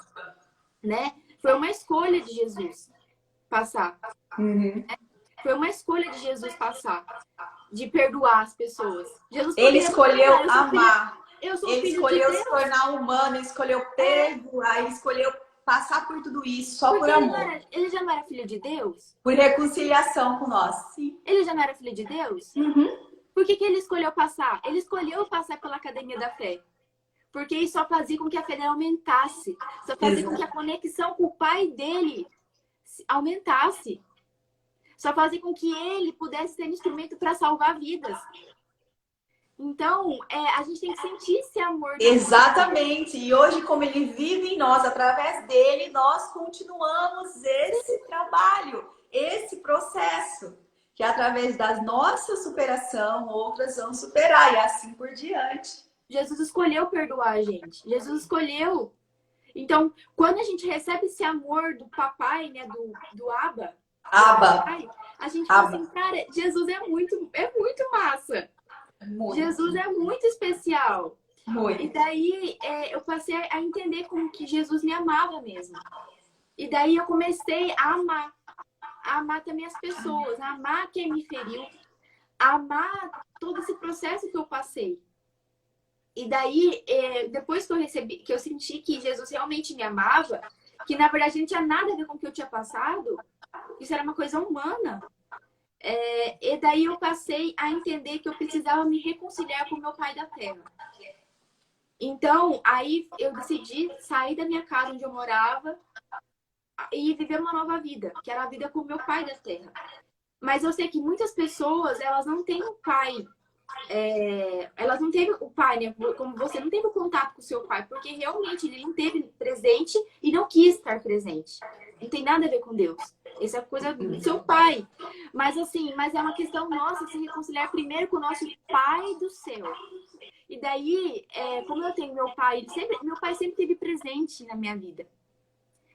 né? Foi uma escolha de Jesus passar. Uhum. Foi uma escolha de Jesus passar, de perdoar as pessoas. Jesus Ele poderia falar, escolheu cara, amar. eu sou Ele filho de escolheu se Deus. tornar humano, ele escolheu perdoar, ele escolheu passar por tudo isso só por Porque amor. ele já não era filho de Deus? Por reconciliação com nós. Sim. Ele já não era filho de Deus? Uhum. Por que ele escolheu passar? Ele escolheu passar pela academia da fé. Porque isso só fazia com que a fé dele aumentasse. Só fazia com que a conexão com o pai dele aumentasse. Só fazia com que ele pudesse ser instrumento para salvar vidas. Então, a gente tem que sentir esse amor. Exatamente. E hoje, como ele vive em nós, através dele, nós continuamos esse trabalho, esse processo. Que através da nossa superação, outras vão superar. E assim por diante. Jesus escolheu perdoar a gente. Jesus escolheu. Então, quando a gente recebe esse amor do papai, né, do Abba, papai, a gente fala assim, cara, Jesus é muito massa. Muito. Jesus é muito especial. Muito. E daí eu passei a entender como que Jesus me amava mesmo. E daí eu comecei a amar também as pessoas, a amar quem me feriu, a amar todo esse processo que eu passei. E daí, depois que eu senti que Jesus realmente me amava, que na verdade não tinha nada a ver com o que eu tinha passado, isso era uma coisa humana. E daí eu passei a entender que eu precisava me reconciliar com o meu pai da terra. Então, aí eu decidi sair da minha casa onde eu morava e viver uma nova vida, que era a vida com o meu pai da terra. Mas eu sei que muitas pessoas, elas não têm um pai. Elas não teve o pai, né? Como você não teve o contato com o seu pai, porque realmente ele não teve presente e não quis estar presente. Não tem nada a ver com Deus. Essa é coisa do seu pai. Mas assim, é uma questão nossa se reconciliar primeiro com o nosso pai do céu. E daí, como eu tenho meu pai sempre teve presente na minha vida.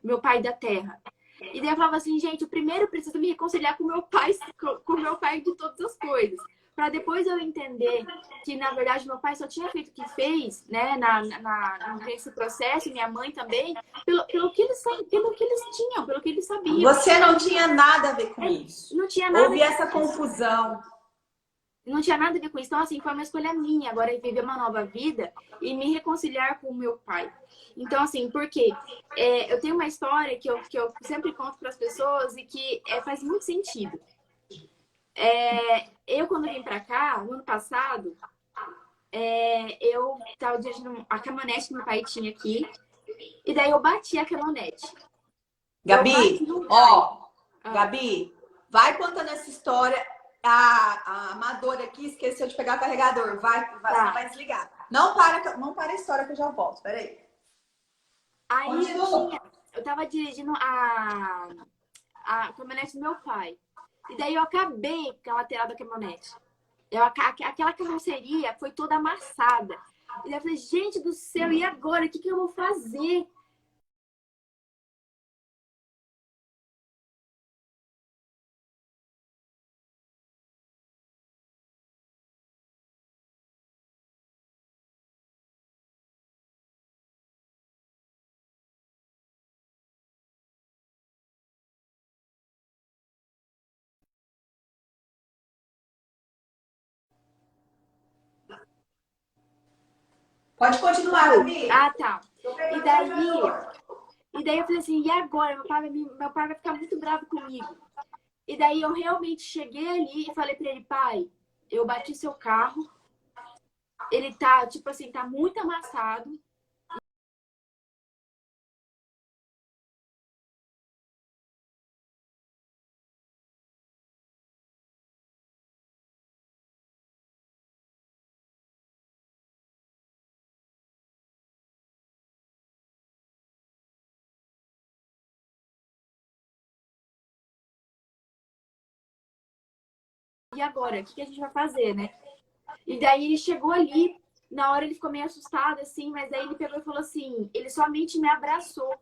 Meu pai da terra. E daí eu falava assim, gente, eu primeiro preciso me reconciliar com o meu pai de todas as coisas. Para depois eu entender que, na verdade, meu pai só tinha feito o que fez, né, nesse processo, minha mãe também, pelo que eles tinham, pelo que eles sabiam. Você não tinha nada a ver com isso. Não tinha nada. Houve essa confusão. Não tinha nada a ver com isso. Então, assim, foi uma escolha minha agora viver uma nova vida e me reconciliar com o meu pai. Então, assim, porque eu tenho uma história que eu sempre conto para as pessoas e que faz muito sentido. Eu, quando vim pra cá, no ano passado, eu tava dirigindo a caminhonete que meu pai tinha aqui, e daí eu bati a caminhonete. Gabi, Gabi, vai contando essa história. A amadora aqui esqueceu de pegar o carregador. Vai desligar. Não para a história que eu já volto. Peraí. Aí eu tava dirigindo a caminhonete do meu pai. E daí eu acabei com a lateral da caminhonete. Aquela carroceria foi toda amassada. E daí eu falei, gente do céu, e agora? O que eu vou fazer? Pode continuar, Gabi. Ah, tá. E daí eu falei assim, e agora? Meu pai vai ficar muito bravo comigo. E daí eu realmente cheguei ali e falei pra ele, pai, eu bati seu carro, ele tá, tipo assim, tá muito amassado. agora? O que a gente vai fazer, né? E daí ele chegou ali, na hora ele ficou meio assustado, assim, mas daí ele pegou e falou assim, ele somente me abraçou.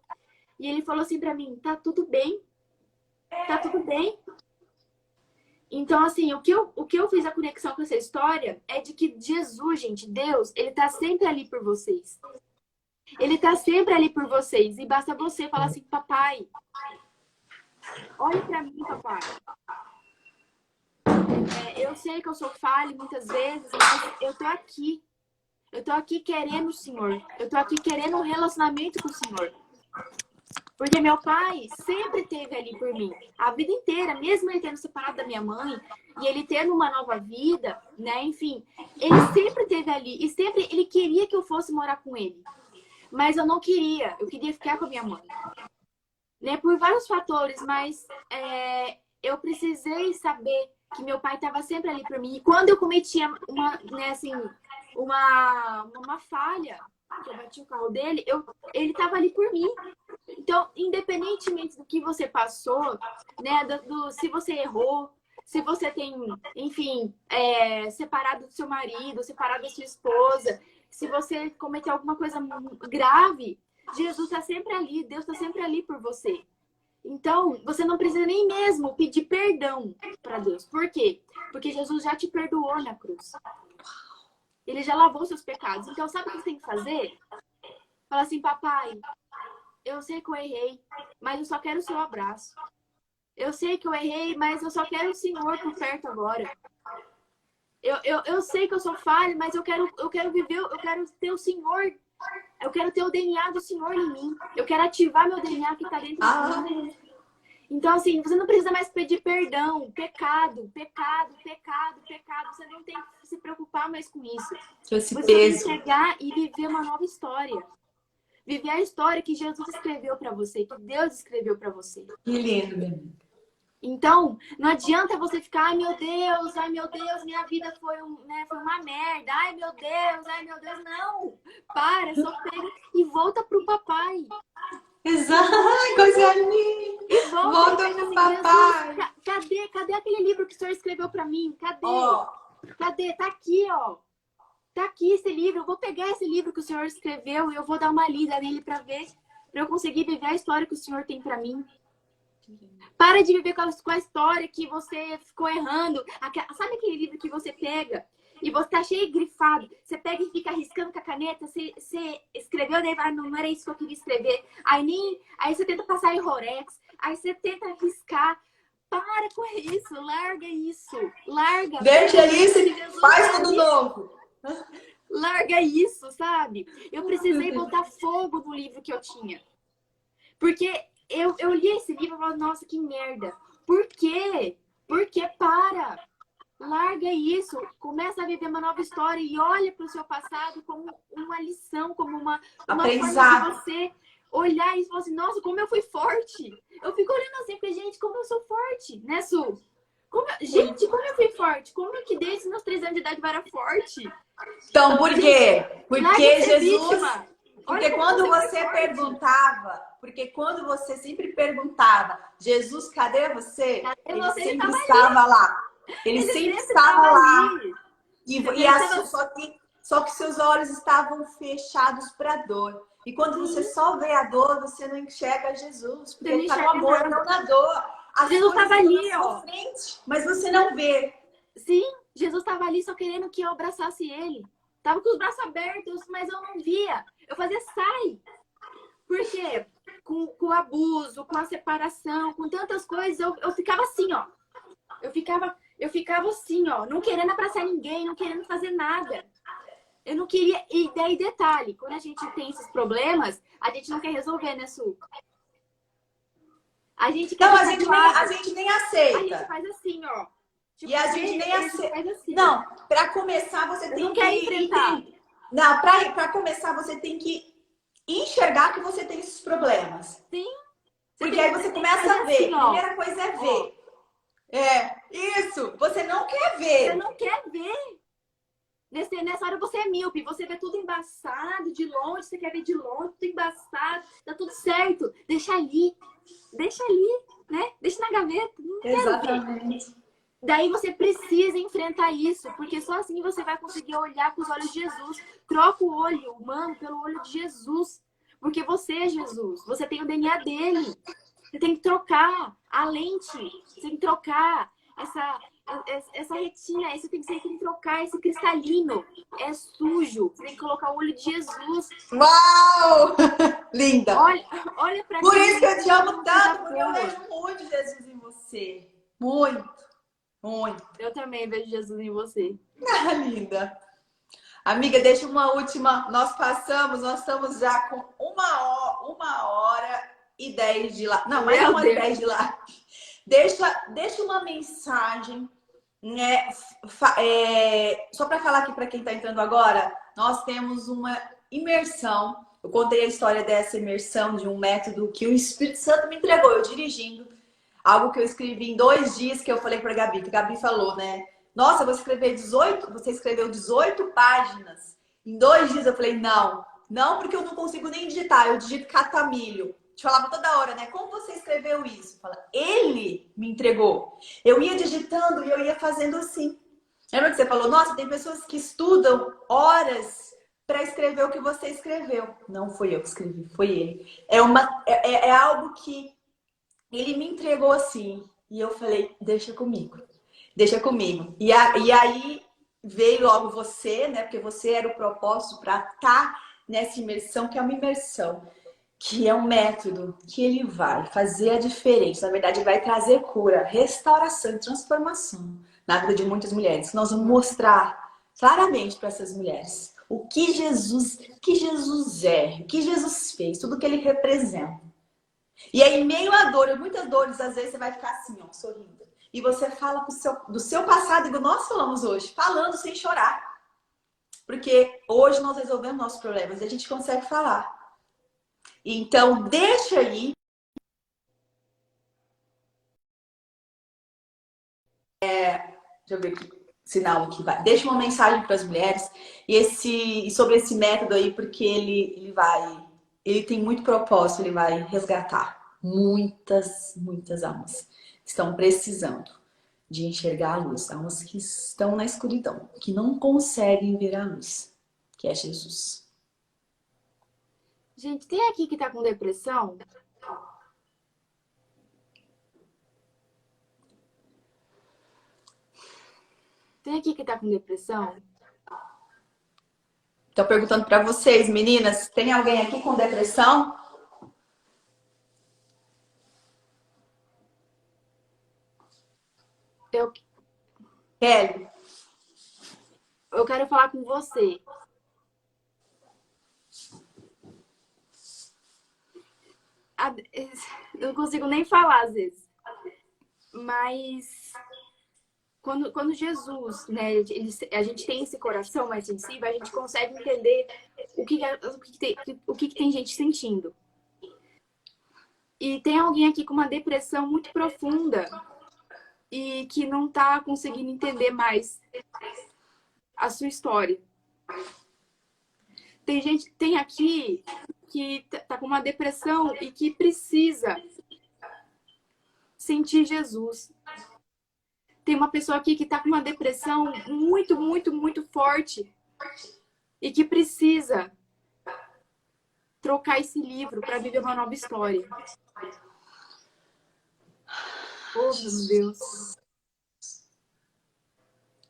E ele falou assim pra mim, tá tudo bem? Tá tudo bem? Então, assim, o que eu fiz a conexão com essa história é de que Jesus, gente, Deus, ele tá sempre ali por vocês. Ele tá sempre ali por vocês. E basta você falar assim, papai, olhe pra mim, papai. Eu sei que eu sou falha muitas vezes, mas eu tô aqui. Eu tô aqui querendo o Senhor. Eu tô aqui querendo um relacionamento com o Senhor. Porque meu pai sempre esteve ali por mim. A vida inteira, mesmo ele tendo separado da minha mãe, e ele tendo uma nova vida, né? Enfim, ele sempre esteve ali. E sempre ele queria que eu fosse morar com ele. Mas eu não queria. Eu queria ficar com a minha mãe. Né? Por vários fatores, mas eu precisei saber que meu pai estava sempre ali por mim. E quando eu cometia uma falha, que eu bati o carro dele, ele estava ali por mim. Então, independentemente do que você passou, né, se você errou, se você tem, enfim, separado do seu marido, separado da sua esposa, se você cometeu alguma coisa grave, Jesus está sempre ali, Deus está sempre ali por você. Então, você não precisa nem mesmo pedir perdão para Deus. Por quê? Porque Jesus já te perdoou na cruz. Ele já lavou seus pecados. Então, sabe o que você tem que fazer? Fala assim, papai, eu sei que eu errei, mas eu só quero o seu abraço. Eu sei que eu errei, mas eu só quero o Senhor por perto agora. Eu sei que eu sou falha, mas eu quero viver, eu quero ter o Senhor. Eu quero ter o DNA do Senhor em mim. Eu quero ativar meu DNA que está dentro do Senhor. Então, assim, você não precisa mais pedir perdão. Pecado. Você não tem que se preocupar mais com isso. Esse você peso. tem que chegar e viver uma nova história. Viver a história que Jesus escreveu para você, que Deus escreveu para você. Que lindo, minha amiga. Então, não adianta você ficar, ai meu Deus, minha vida foi uma merda, ai meu Deus, não. Para, só pega e volta pro papai. Exato, coisa linda. E volta pro assim, papai. Jesus, cadê aquele livro que o senhor escreveu para mim? Cadê? Cadê? Tá aqui, ó. Tá aqui esse livro, eu vou pegar esse livro que o senhor escreveu e eu vou dar uma lida nele para ver, para eu conseguir viver a história que o senhor tem para mim. Para de viver com a história que você ficou errando. Sabe aquele livro que você pega e você tá cheio de grifado? Você pega e fica riscando com a caneta, você escreveu, daí não era isso que eu queria escrever. Aí você tenta passar em Rorex, aí você tenta riscar. Para com isso, larga isso. Larga. Deixa isso e faz tudo novo. Larga isso, sabe? Eu precisei botar fogo no livro que eu tinha. Porque eu li esse livro e falei, nossa, que merda. Por quê? Porque para. Larga isso. Começa a viver uma nova história e olha para o seu passado como uma lição, como uma aprendizado. Forma de você olhar e falar assim, nossa, como eu fui forte. Eu fico olhando assim, porque, gente, como eu sou forte, né, Su? Como eu fui forte? Como é que desde meus 3 anos de idade eu era forte? Então, por quê? Porque Jesus... Vítima. Porque quando você perguntava, porque quando você sempre perguntava, Jesus, cadê você? Ele sempre estava lá. Ele sempre estava lá. Só que seus olhos estavam fechados para a dor. E quando você só vê a dor, você não enxerga Jesus. Porque ele está no amor, não na dor. Jesus estava ali, ó. Frente, mas você não vê. Sim, Jesus estava ali só querendo que eu abraçasse ele. Tava com os braços abertos, mas eu não via. Eu fazia sai. Por quê? Com o abuso, com a separação, com tantas coisas, eu ficava assim, ó. Eu ficava assim, ó, não querendo abraçar ninguém, não querendo fazer nada. Eu não queria. E daí, detalhe, quando a gente tem esses problemas, a gente não quer resolver, né, Su? A gente quer. Não, a gente nem aceita. A gente faz assim, ó. Tipo, e a gente nem aceita. Assim. Não, para começar, você tem que enfrentar. Não, para começar, você tem que enxergar que você tem esses problemas. Sim. Porque aí você começa a ver. Assim, a primeira coisa é ver. Isso. Você não quer ver. Você não quer ver. Nessa hora você é míope. Você vê tudo embaçado de longe. Você quer ver de longe, tudo embaçado. Tá tudo certo. Deixa ali. Deixa ali, né? Deixa na gaveta. Não exatamente. Daí você precisa enfrentar isso, porque só assim você vai conseguir olhar com os olhos de Jesus. Troca o olho humano pelo olho de Jesus. Porque você é Jesus, você tem o DNA dele. Você tem que trocar a lente, você tem que trocar essa retina, você tem que trocar esse cristalino. É sujo, você tem que colocar o olho de Jesus. Uau! Linda! Olha pra Por mim, isso que eu te amo tanto, porque eu boa. vejo muito Jesus em você. Muito, muito. Eu também vejo Jesus em você. Ah, linda. Amiga, deixa uma última. Nós estamos já com 1h10 de lá. Não, mais Meu 1h10 de lá. Deixa uma mensagem, né? Só para falar aqui para quem está entrando agora, nós temos uma imersão. Eu contei a história dessa imersão de um método que o Espírito Santo me entregou, eu dirigindo. Algo que eu escrevi em 2 dias, que eu falei para a Gabi, que a Gabi falou, né? Nossa, você escreveu 18 páginas. Em 2 dias eu falei, não, porque eu não consigo nem digitar, eu digito catamilho. Te falava toda hora, né? Como você escreveu isso? Fala, ele me entregou. Eu ia digitando e eu ia fazendo assim. Lembra que você falou, nossa, tem pessoas que estudam horas para escrever o que você escreveu. Não foi eu que escrevi, foi ele. É algo que ele me entregou assim. E eu falei, deixa comigo. Deixa comigo. E aí veio logo você, né? Porque você era o propósito para estar nessa imersão, que é uma imersão, que é um método que ele vai fazer a diferença. Na verdade, vai trazer cura, restauração e transformação na vida de muitas mulheres. Nós vamos mostrar claramente para essas mulheres o que Jesus é, o que Jesus fez, tudo que ele representa. E aí, em meio à dor, muitas dores, às vezes você vai ficar assim, ó, sorrindo. E você fala do seu passado, igual nós falamos hoje, falando sem chorar. Porque hoje nós resolvemos nossos problemas e a gente consegue falar. Então, deixa aí. Deixa eu ver aqui. Sinal aqui, vai. Deixa uma mensagem para as mulheres e sobre esse método aí, porque ele tem muito propósito, ele vai resgatar muitas almas que estão precisando de enxergar a luz, almas que estão na escuridão, que não conseguem ver a luz, que é Jesus. Gente, tem aqui que tá com depressão? Tem aqui que tá com depressão? Estou perguntando para vocês, meninas, tem alguém aqui com depressão? Kelly? Eu quero falar com você. Eu não consigo nem falar às vezes. Mas quando Jesus, né, a gente tem esse coração mais sensível, a gente consegue entender o que tem gente sentindo. E tem alguém aqui com uma depressão muito profunda e que não tá conseguindo entender mais a sua história. Tem aqui que tá com uma depressão e que precisa sentir Jesus. Tem uma pessoa aqui que tá com uma depressão muito forte e que precisa trocar esse livro para viver uma nova história. Oh, meu Deus.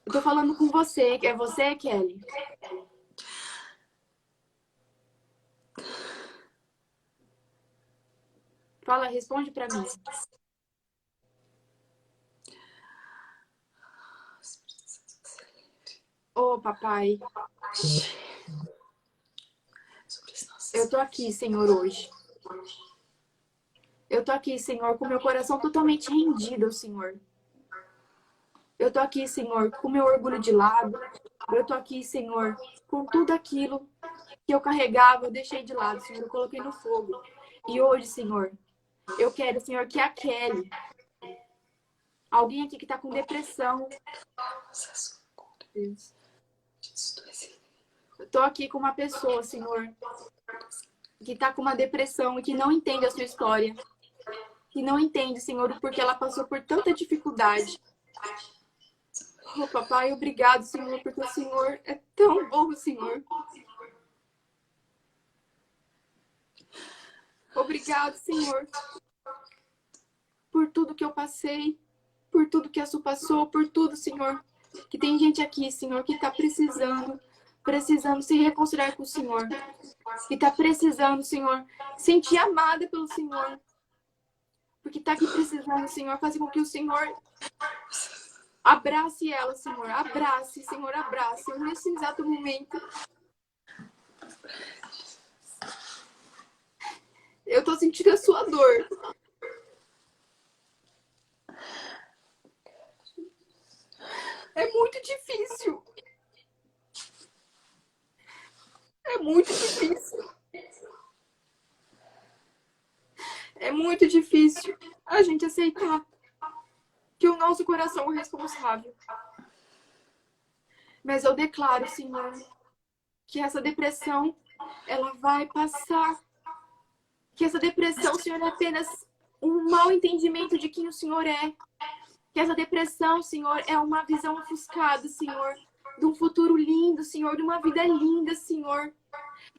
Eu tô falando com você. É você, Kelly? Fala, responde para mim. Oh, papai. Eu tô aqui, Senhor, hoje. Eu tô aqui, Senhor, com meu coração totalmente rendido ao Senhor. Eu tô aqui, Senhor, com meu orgulho de lado. Eu tô aqui, Senhor, com tudo aquilo que eu carregava, eu deixei de lado, Senhor, eu coloquei no fogo. E hoje, Senhor, eu quero, Senhor, que a Kelly, alguém aqui que tá com depressão. Deus. Eu tô aqui com uma pessoa, Senhor, que tá com uma depressão e que não entende a sua história. Que não entende, Senhor, porque ela passou por tanta dificuldade. Oh, papai, obrigado, Senhor, porque o Senhor é tão bom, Senhor. Obrigado, Senhor, por tudo que eu passei, por tudo que a Su passou, por tudo, Senhor. Que tem gente aqui, Senhor, que tá precisando se reconciliar com o Senhor. Que tá precisando, Senhor, sentir amada pelo Senhor. Porque tá aqui precisando, Senhor, fazer com que o Senhor abrace ela, Senhor. Abrace, Senhor, abrace. Eu, nesse exato momento, eu tô sentindo a sua dor. É muito difícil. É muito difícil. É muito difícil a gente aceitar que o nosso coração é o responsável. Mas eu declaro, Senhor, que essa depressão, ela vai passar. Que essa depressão, Senhor, é apenas um mau entendimento de quem o Senhor é. Que essa depressão, Senhor, é uma visão ofuscada, Senhor, de um futuro lindo, Senhor, de uma vida linda, Senhor.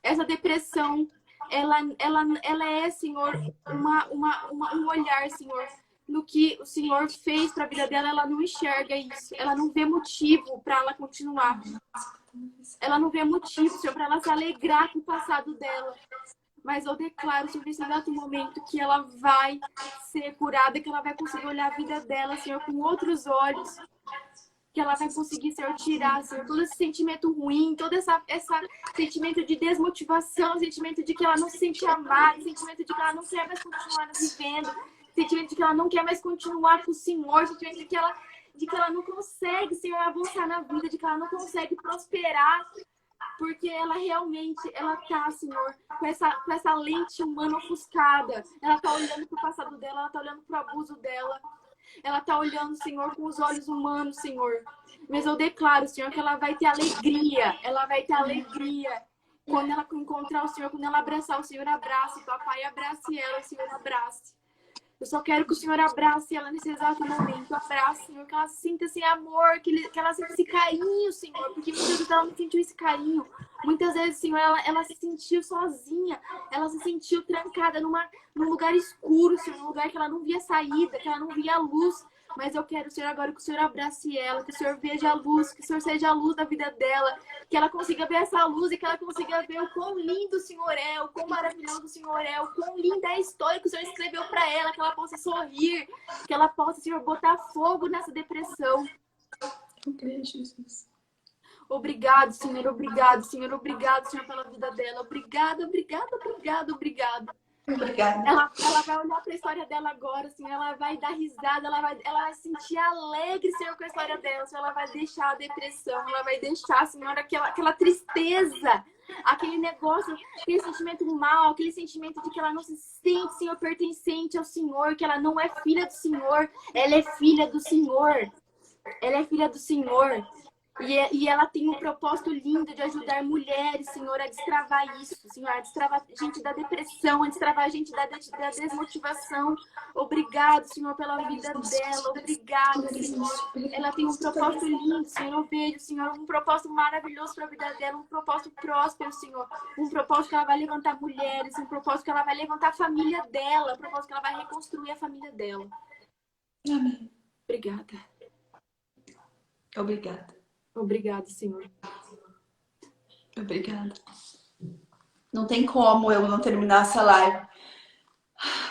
Essa depressão, ela é, Senhor, um olhar, Senhor, no que o Senhor fez para a vida dela. Ela não enxerga isso. Ela não vê motivo para ela continuar. Ela não vê motivo, Senhor, para ela se alegrar com o passado dela. Mas eu declaro, Senhor, nesse exato momento, que ela vai ser curada, que ela vai conseguir olhar a vida dela, Senhor, com outros olhos. Que ela vai conseguir, Senhor, tirar, Senhor, todo esse sentimento ruim, todo esse sentimento de desmotivação, sentimento de que ela não se sente amada, sentimento de que ela não quer mais continuar vivendo, sentimento de que ela não quer mais continuar com o Senhor, sentimento de que ela não consegue, Senhor, avançar na vida, de que ela não consegue prosperar. Porque ela realmente, ela tá, Senhor, com essa lente humana ofuscada. Ela tá olhando pro passado dela, ela tá olhando pro abuso dela. Ela tá olhando, Senhor, com os olhos humanos, Senhor. Mas eu declaro, Senhor, que ela vai ter alegria. Ela vai ter alegria. Quando ela encontrar o Senhor, quando ela abraçar o Senhor, abrace, papai, abrace ela, Senhor, abrace. Eu só quero que o Senhor abrace ela nesse exato momento. Abrace, Senhor, que ela sinta esse amor, que ela sinta esse carinho, Senhor. Porque muitas vezes ela não sentiu esse carinho. Muitas vezes, Senhor, ela se sentiu sozinha. Ela se sentiu trancada num lugar escuro, Senhor. Num lugar que ela não via saída, que ela não via luz. Mas eu quero, Senhor, agora que o Senhor abrace ela, que o Senhor veja a luz, que o Senhor seja a luz da vida dela, que ela consiga ver essa luz e que ela consiga ver o quão lindo o Senhor é, o quão maravilhoso o Senhor é, o quão linda é a história que o Senhor escreveu para ela, que ela possa sorrir, que ela possa, Senhor, botar fogo nessa depressão. Eu creio, Jesus. Obrigado, Senhor, obrigado, Senhor, obrigado, Senhor, pela vida dela. Obrigado, obrigado, obrigado, obrigado. Obrigada. Ela vai olhar para a história dela agora, assim, ela vai dar risada, ela vai se sentir alegre, Senhor, com a história dela. Senhor, ela vai deixar a depressão, ela vai deixar, Senhor, aquela tristeza, aquele negócio, aquele sentimento mal, aquele sentimento de que ela não se sente, Senhor, pertencente ao Senhor, que ela não é filha do Senhor, ela é filha do Senhor. Ela é filha do Senhor. E ela tem um propósito lindo de ajudar mulheres, Senhor, a destravar isso, Senhor, a destravar a gente da depressão, a destravar a gente da desmotivação. Obrigado, Senhor, pela vida dela. Obrigada, Senhor. Ela tem um propósito lindo, Senhor. Eu vejo, Senhor, um propósito maravilhoso para a vida dela, um propósito próspero, Senhor. Um propósito que ela vai levantar mulheres, um propósito que ela vai levantar a família dela, um propósito que ela vai reconstruir a família dela. Amém. Obrigada. Obrigada. Obrigada, Senhor. Obrigada. Não tem como eu não terminar essa live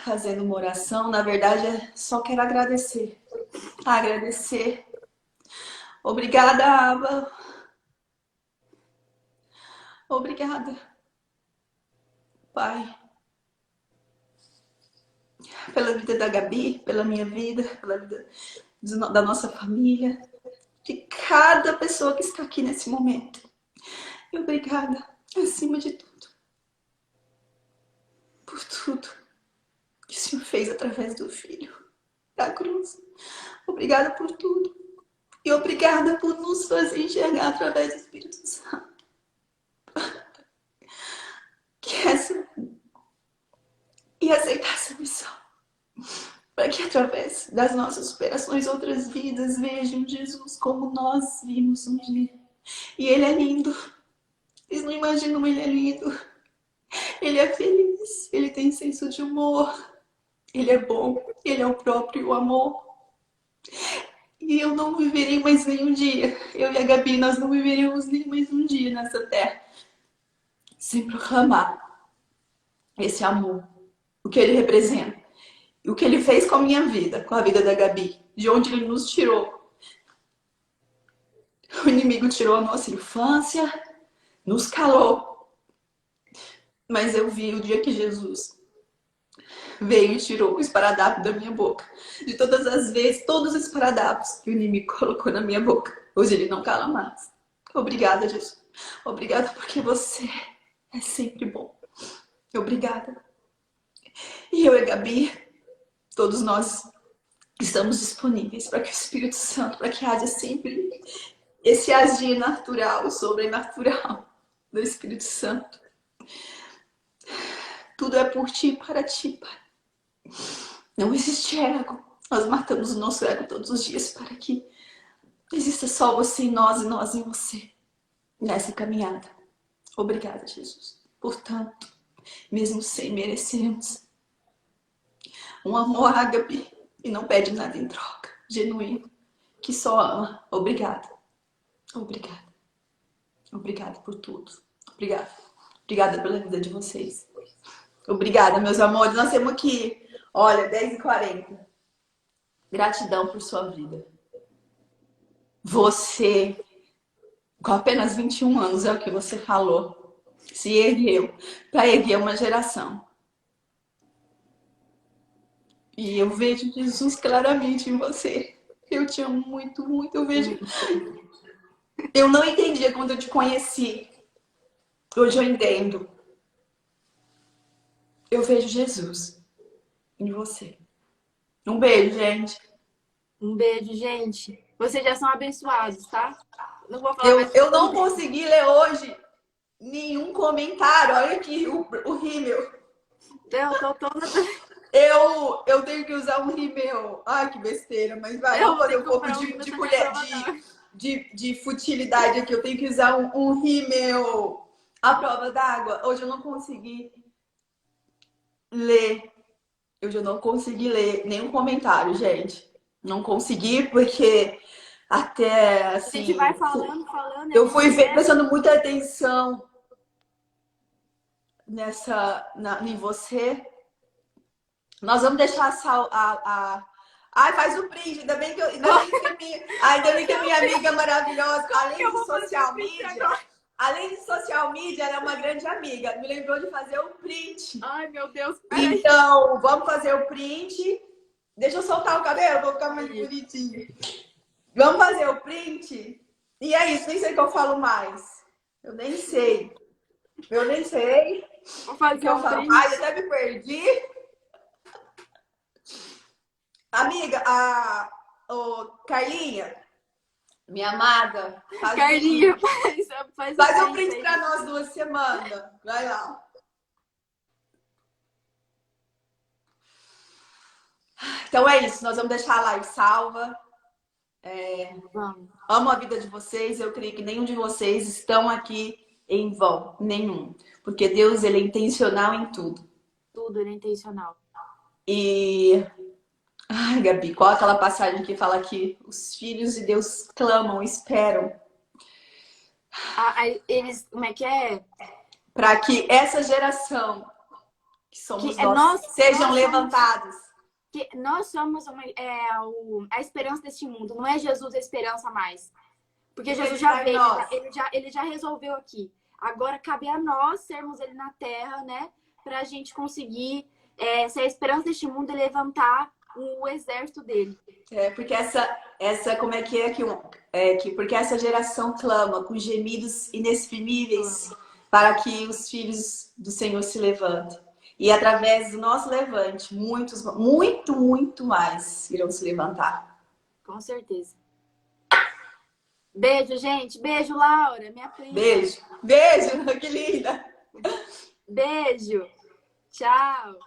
fazendo uma oração. Na verdade, só quero agradecer. Agradecer. Obrigada, Abba. Obrigada, Pai. Pela vida da Gabi, pela minha vida, pela vida da nossa família. De cada pessoa que está aqui nesse momento. E obrigada, acima de tudo, por tudo que o Senhor fez através do Filho, da cruz. Obrigada por tudo. E obrigada por nos fazer enxergar através do Espírito Santo. E aceitar essa missão. para que através das nossas superações outras vidas vejam Jesus como nós vimos um dia. E Ele é lindo. Vocês não imaginam, Ele é lindo. Ele é feliz, Ele tem senso de humor, Ele é bom, Ele é o próprio amor. E eu não viverei mais nenhum dia. Eu e a Gabi, nós não viveremos nem mais um dia nessa terra sem proclamar esse amor, o que Ele representa. O que Ele fez com a minha vida, com a vida da Gabi, de onde Ele nos tirou. O inimigo tirou a nossa infância, nos calou. Mas eu vi o dia que Jesus veio e tirou o esparadrapo da minha boca. De todas as vezes, todos os esparadrapos que o inimigo colocou na minha boca. Hoje ele não cala mais. Obrigada, Jesus. Obrigada porque você é sempre bom. Obrigada. E eu e a Gabi, todos nós estamos disponíveis para que o Espírito Santo, para que haja sempre esse agir natural, sobrenatural do Espírito Santo. Tudo é por ti e para ti, Pai. Não existe ego. Nós matamos o nosso ego todos os dias para que exista só você em nós e nós em você. Nessa caminhada. Obrigada, Jesus. Portanto, mesmo sem merecermos, um amor ágape e não pede nada em troca. Genuíno. Que só ama. Obrigada. Obrigada. Obrigada por tudo. Obrigada. Obrigada pela vida de vocês. Obrigada, meus amores. Nós temos aqui, olha, 10h40. Gratidão por sua vida. Você, com apenas 21 anos, é o que você falou, se ergueu para erguer uma geração. E eu vejo Jesus claramente em você. Eu te amo muito, muito. Eu vejo. Eu não entendia quando eu te conheci. Hoje eu entendo. Eu vejo Jesus em você. Um beijo, gente. Um beijo, gente. Vocês já são abençoados, tá? Não vou falar mais. Eu não consegui ler hoje nenhum comentário. Olha aqui o rímel. Eu tô toda. Eu tenho que usar um rímel. Ai, que besteira, mas vai. Vamos fazer um pouco de colher de futilidade aqui. Eu tenho que usar um rímel à prova d'água. Hoje eu não consegui ler. Hoje eu não consegui ler nenhum comentário, gente. Não consegui, porque até assim. A gente vai falando. Eu fui prestando muita atenção em você. Nós vamos deixar Ai, faz o print. Ainda bem que a minha amiga maravilhosa, além de social media, ela é uma grande amiga. Me lembrou de fazer o print. Ai, meu Deus. Então, vamos fazer o print. Deixa eu soltar o cabelo, vou ficar mais bonitinho. Vamos fazer o print. E é isso, nem sei o que eu falo mais. Eu nem sei. Vou fazer o print. Ai, eu até me perdi. Amiga, Carlinha, minha amada, Carlinha, faz um print pra nós 2 semanas. Vai lá. Então é isso, nós vamos deixar a live salva. Amo a vida de vocês, eu creio que nenhum de vocês estão aqui em vão, nenhum. Porque Deus, Ele é intencional em tudo. Tudo, Ele é intencional. E... Ai, Gabi, qual é aquela passagem que fala que os filhos de Deus clamam, esperam? Eles, como é que é? Para que essa geração, que somos nós, sejam levantados. Que nós somos a esperança deste mundo, não é Jesus a esperança mais. Porque Jesus já veio, ele já resolveu aqui. Agora cabe a nós sermos ele na terra, né? Pra gente conseguir ser a esperança deste mundo e levantar o exército dele. Porque como é que porque essa geração clama com gemidos inexprimíveis para que os filhos do Senhor se levantem. E através do nosso levante, muitos, muito mais irão se levantar. Com certeza. Beijo, gente. Beijo, Laura, minha prima. Beijo, que linda. Beijo. Tchau.